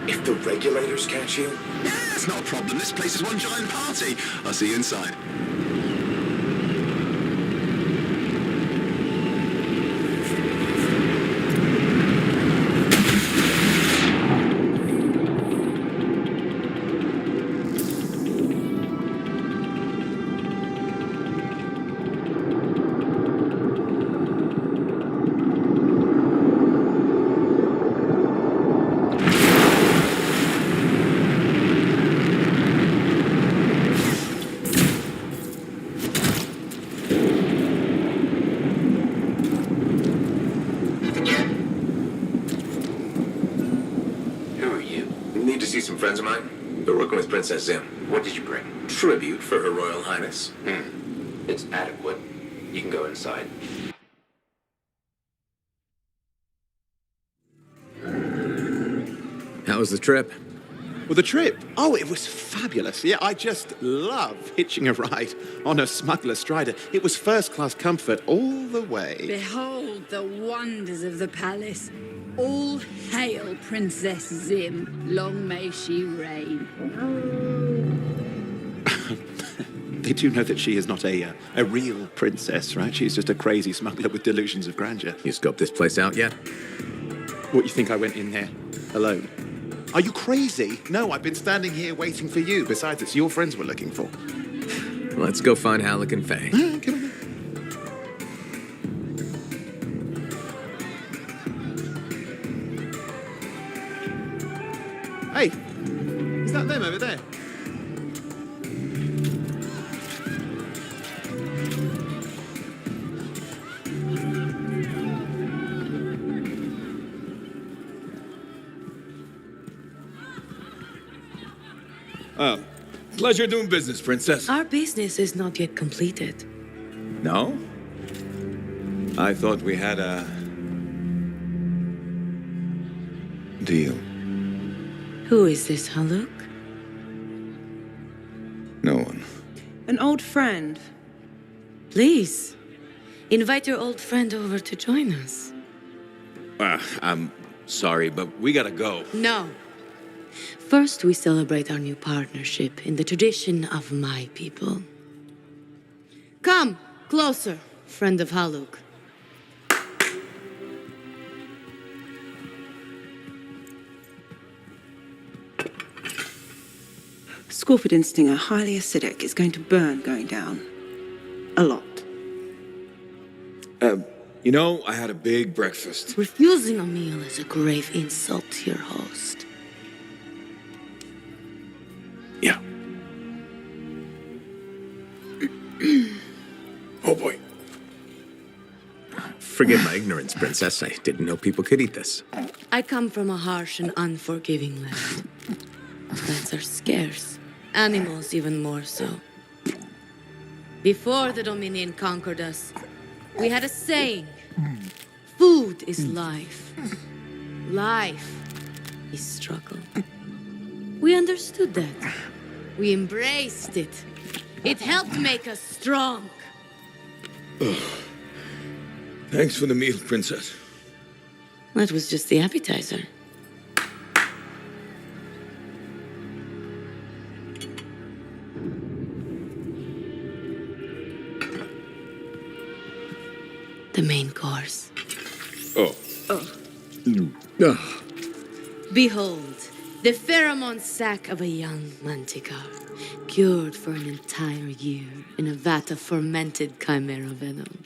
If the regulators catch you? Yeah, it's not a problem. This place is one giant party. I'll see you inside. some friends of mine. They're working with Princess Zim. What did you bring? Tribute for Her Royal Highness. It's adequate. You can go inside. How was the trip? Well, the trip? Oh, it was fabulous. Yeah, I just love hitching a ride on a smuggler strider. It was first-class comfort all the way. Behold the wonders of the palace. All hail Princess Zim. Long may she reign. They do know that she is not a real princess, right? She's just a crazy smuggler with delusions of grandeur. You scoped this place out yet? What, you think I went in there alone? Are you crazy? No, I've been standing here waiting for you. Besides, it's your friends we're looking for. Let's go find Halleck and Faye. Come on. Hey, is that them over there? Oh, pleasure doing business, Princess. Our business is not yet completed. No? I thought we had a deal. Who is this, Haluk? No one. An old friend. Please, invite your old friend over to join us. I'm sorry, but we gotta go. No. First, we celebrate our new partnership in the tradition of my people. Come, closer, friend of Haluk. Scorford Stinger, highly acidic. It's going to burn going down. A lot. You know, I had a big breakfast. Refusing a meal is a grave insult to your host. Yeah. Oh boy. Forgive my ignorance, Princess. I didn't know people could eat this. I come from a harsh and unforgiving land. Plants are scarce. Animals even more so. Before the Dominion conquered us, we had a saying. Food is life. Life is struggle. We understood that. We embraced it. It helped make us strong. Thanks for the meal, Princess. That was just the appetizer. The main course. Oh. Behold, the pheromone sac of a young manticore, cured for an entire year in a vat of fermented chimera venom.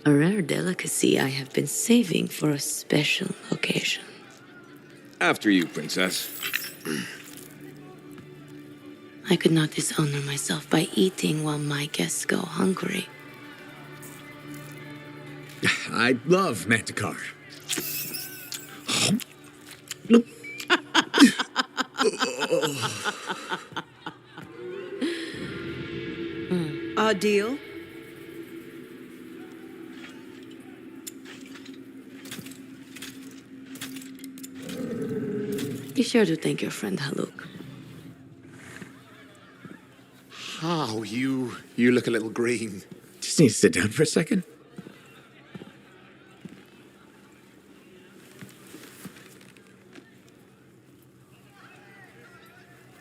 A rare delicacy I have been saving for a special occasion. After you, Princess. I could not dishonor myself by eating while my guests go hungry. I love Manticore. Our deal? Be sure to thank your friend Haluk. Oh, you look a little green. Just need to sit down for a second.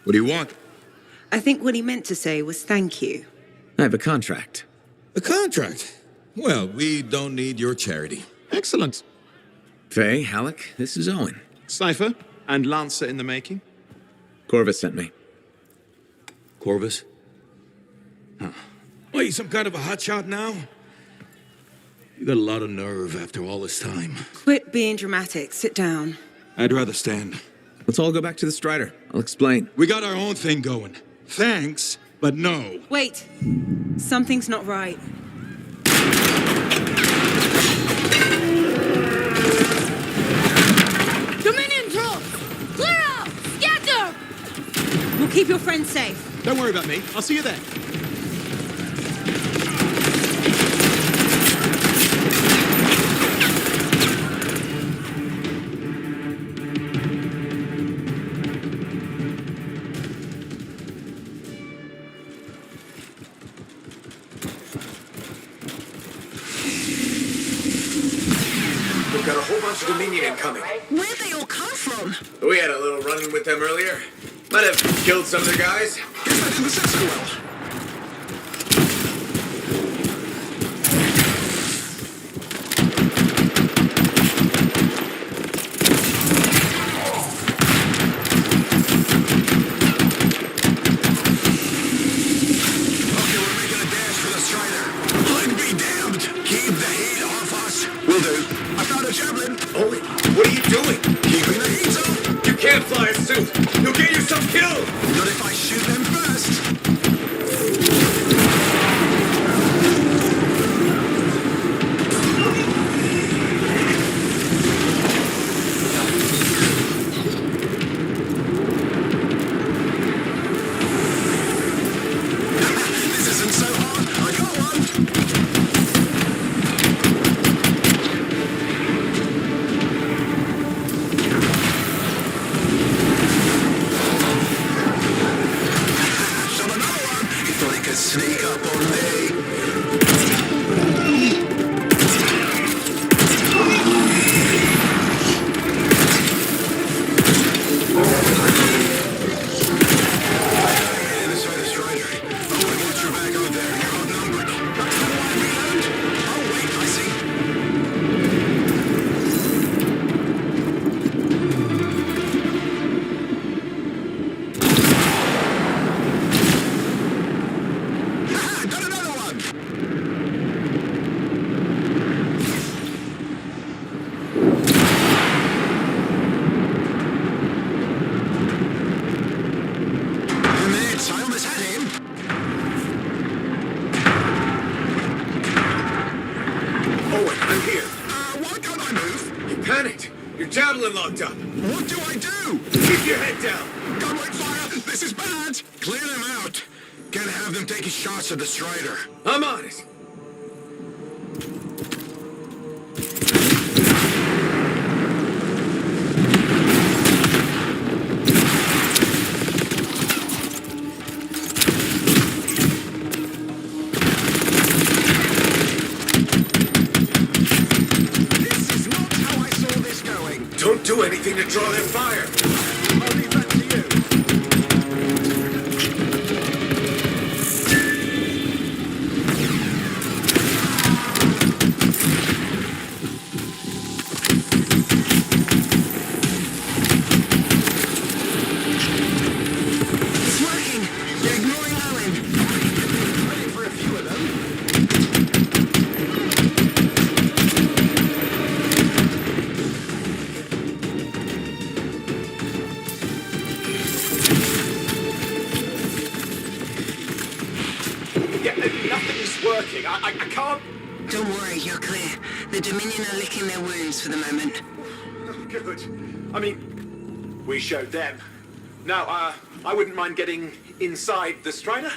What do you want? I think what he meant to say was thank you. I have a contract. A contract? Well, we don't need your charity. Excellent. Faye, Halleck, this is Owen. Cypher and Lancer in the making. Corvus sent me. Corvus? Huh. What, you some kind of a hotshot now? You got a lot of nerve after all this time. Quit being dramatic. Sit down. I'd rather stand. Let's all go back to the Strider. I'll explain. We got our own thing going. Thanks, but no. Wait. Something's not right. Dominion troops! Clear out! Scatter! friend safe. Don't worry about me. I'll see you there. We've got a whole bunch of Dominion incoming. Where'd they all come from? We had a little run-in with them earlier. Might have killed some of their guys. Guess that didn't sit so well. What are you doing? Keeping the heat up! You can't fly a suit! You'll get yourself killed! Not if I shoot them first! This isn't so hard! I got one! Sneak up on me. This way, the strider. Oh, I got your back out there. You're outnumbered. How do I reload? Oh, wait, I see. Got another one! A minute, I almost had him. Owen, I'm here. Why can't I move? You panicked. Your javelin locked up. What do I do? Keep your head down. Gunlight fire! This is bad! Clear them out. Can't have them taking shots at the strider. I'm on it. This is not how I saw this going. Don't do anything to draw their fire. I'll leave that to you. It's working. You're ignoring Owen. Waiting for a few of them. Yeah, nothing's working. I can't. Don't worry, you're clear. The Dominion are licking their wounds for the moment. Good. I mean, we showed them. Now, I wouldn't mind getting inside the Strider.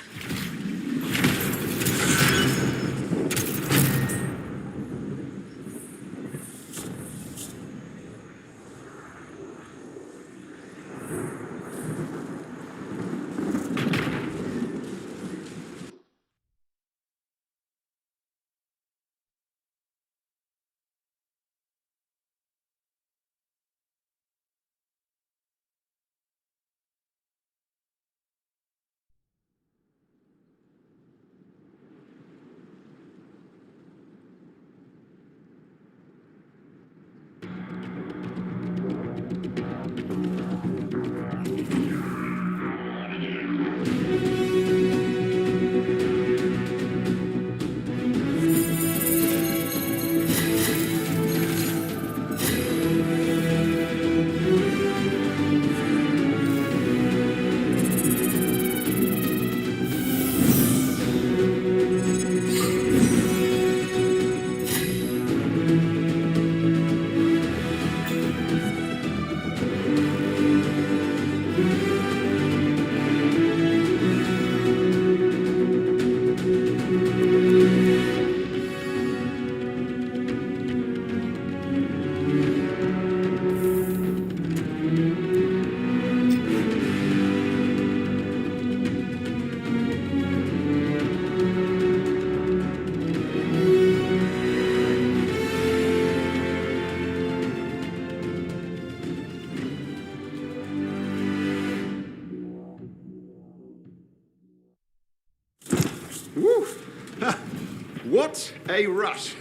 Hey, Rush.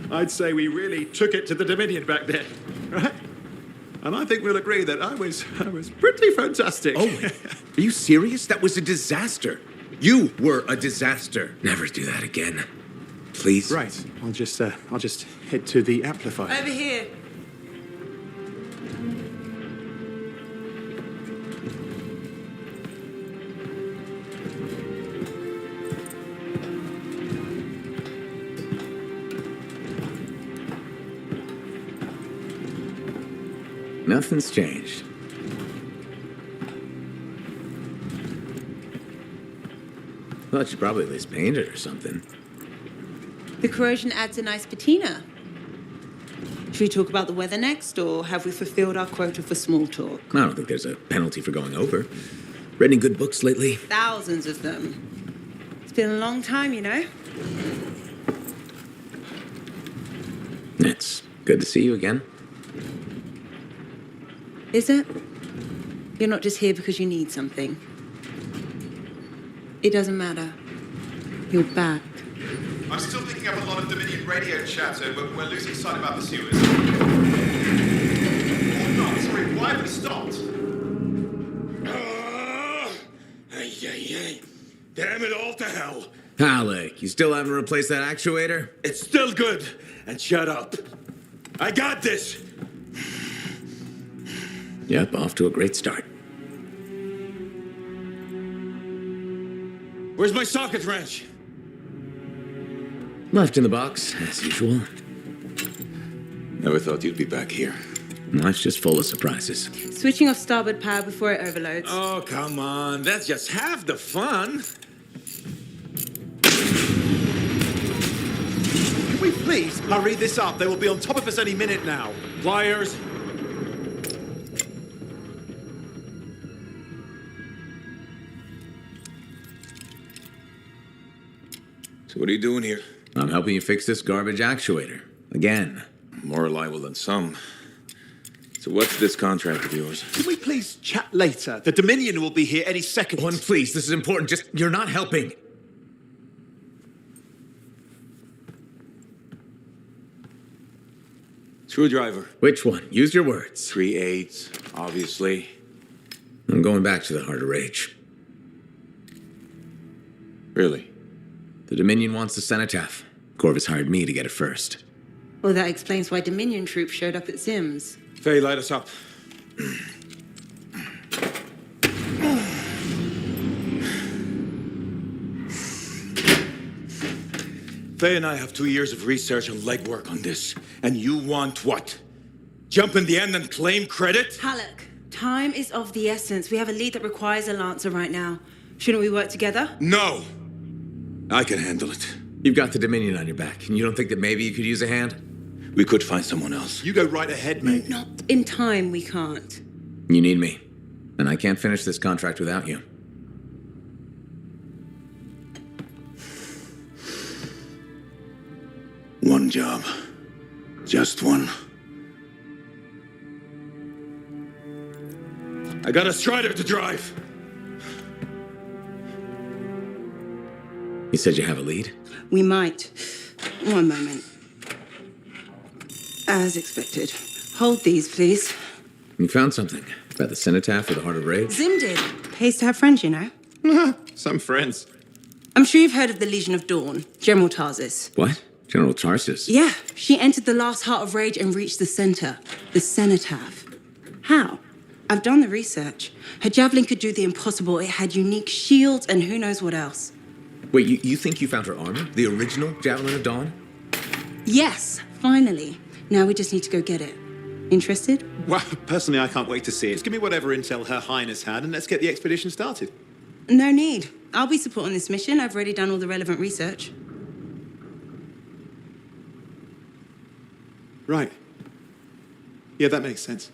I'd say we really took it to the Dominion back then, right? And I think we'll agree that I was pretty fantastic. Oh, are you serious? That was a disaster. You were a disaster. Never do that again. Please. Right. I'll just head to the amplifier. Over here. Nothing's changed. Thought you probably at least painted or something. The corrosion adds a nice patina. Should we talk about the weather next, or have we fulfilled our quota for small talk? I don't think there's a penalty for going over. Read any good books lately? Thousands of them. It's been a long time, you know. It's good to see you again. Is it? You're not just here because you need something. It doesn't matter. You're back. I'm still picking up a lot of Dominion radio chatter, but we're losing sight about the sewers. Oh, no, sorry, why have we stopped? Damn it all to hell. Alec, you still haven't replaced that actuator? It's still good. And shut up. I got this. Yep, off to a great start. Where's my socket wrench? Left in the box, as usual. Never thought you'd be back here. Life's just full of surprises. Switching off starboard power before it overloads. Oh, come on. That's just half the fun. Can we please hurry this up? They will be on top of us any minute now. Pliers. So what are you doing here? I'm helping you fix this garbage actuator. Again. More reliable than some. So what's this contract of yours? Can we please chat later? The Dominion will be here any second. One, please. This is important. Just, you're not helping. Screwdriver. Which one? Use your words. 3/8, obviously. I'm going back to the Heart of Rage. Really? The Dominion wants the cenotaph. Corvus hired me to get it first. Well, that explains why Dominion troops showed up at Zim's. Faye, light us up. Faye and I have 2 years of research and legwork on this. And you want what? Jump in the end and claim credit? Halleck, time is of the essence. We have a lead that requires a Lancer right now. Shouldn't we work together? No! I can handle it. You've got the Dominion on your back, and you don't think that maybe you could use a hand? We could find someone else. You go right ahead, mate. Not in time, we can't. You need me, and I can't finish this contract without you. One job. Just one. I got a Strider to drive. You said you have a lead? We might. One moment. As expected. Hold these, please. You found something about the cenotaph or the Heart of Rage? Zim did. Pays to have friends, you know. Some friends. I'm sure you've heard of the Legion of Dawn, General Tarsis. What? General Tarsis? Yeah, she entered the last Heart of Rage and reached the center, the cenotaph. How? I've done the research. Her javelin could do the impossible. It had unique shields and who knows what else. Wait, you think you found her armor? The original Javelin of Dawn? Yes, finally. Now we just need to go get it. Interested? Well, personally, I can't wait to see it. Just give me whatever intel Her Highness had, and let's get the expedition started. No need. I'll be supporting this mission. I've already done all the relevant research. Right. Yeah, that makes sense.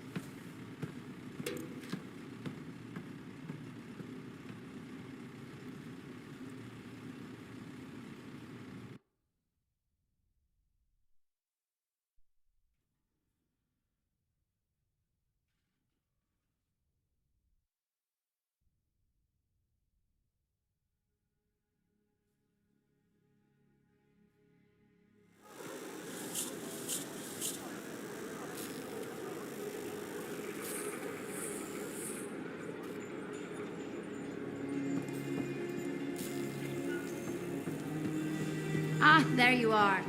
there you are.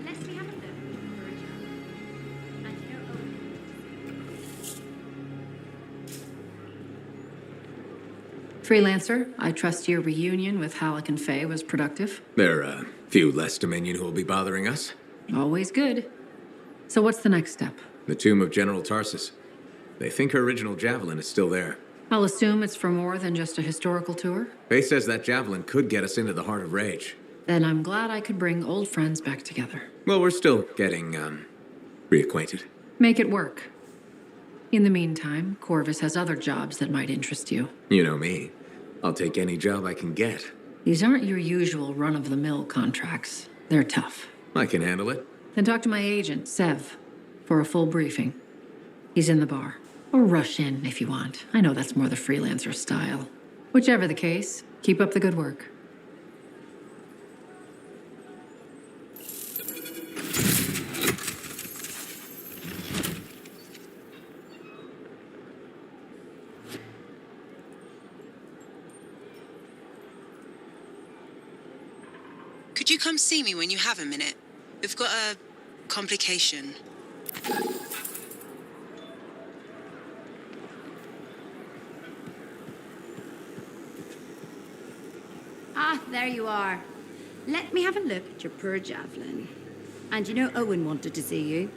Let me have a look. And you know, Freelancer, I trust your reunion with Halleck and Faye was productive. There are a few less Dominion who will be bothering us. Always good. So what's the next step? The tomb of General Tarsus. They think her original javelin is still there. I'll assume it's for more than just a historical tour. Faye says that javelin could get us into the heart of Rage. Then I'm glad I could bring old friends back together. Well, we're still getting, reacquainted. Make it work. In the meantime, Corvus has other jobs that might interest you. You know me. I'll take any job I can get. These aren't your usual run-of-the-mill contracts. They're tough. I can handle it. Then talk to my agent, Sev, for a full briefing. He's in the bar. Or rush in if you want. I know that's more the freelancer style. Whichever the case, keep up the good work. Could you come see me when you have a minute? We've got a complication. Ah, there you are. Let me have a look at your poor javelin. And you know Owen wanted to see you.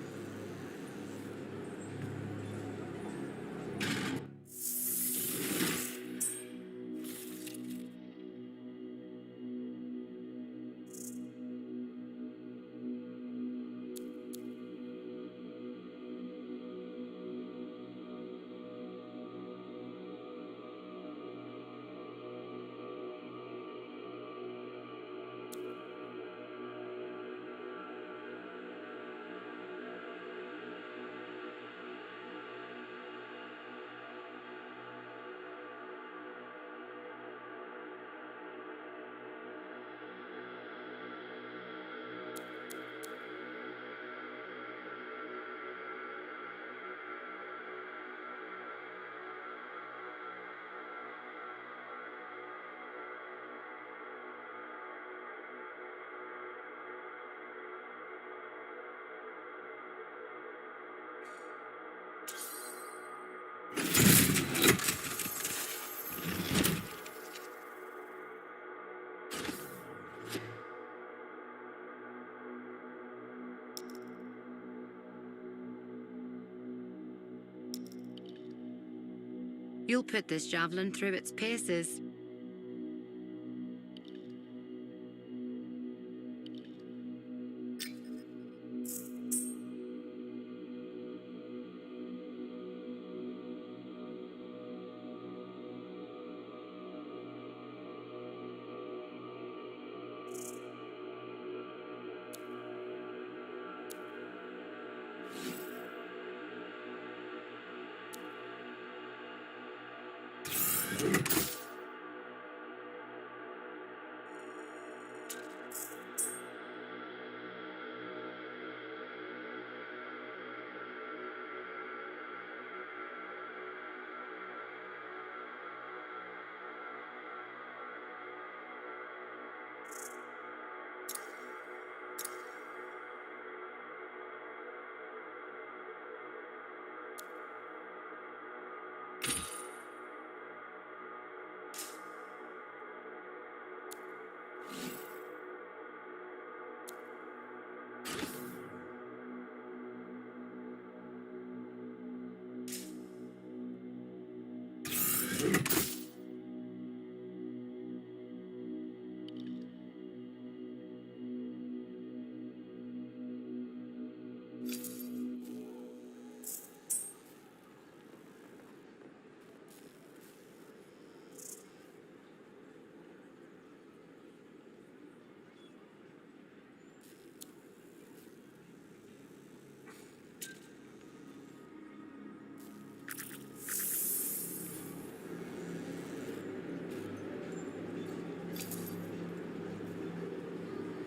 You'll put this javelin through its paces.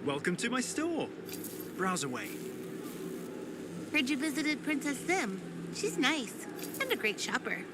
Welcome to my store. Browse away. Heard you visited Princess Sim. She's nice and a great shopper.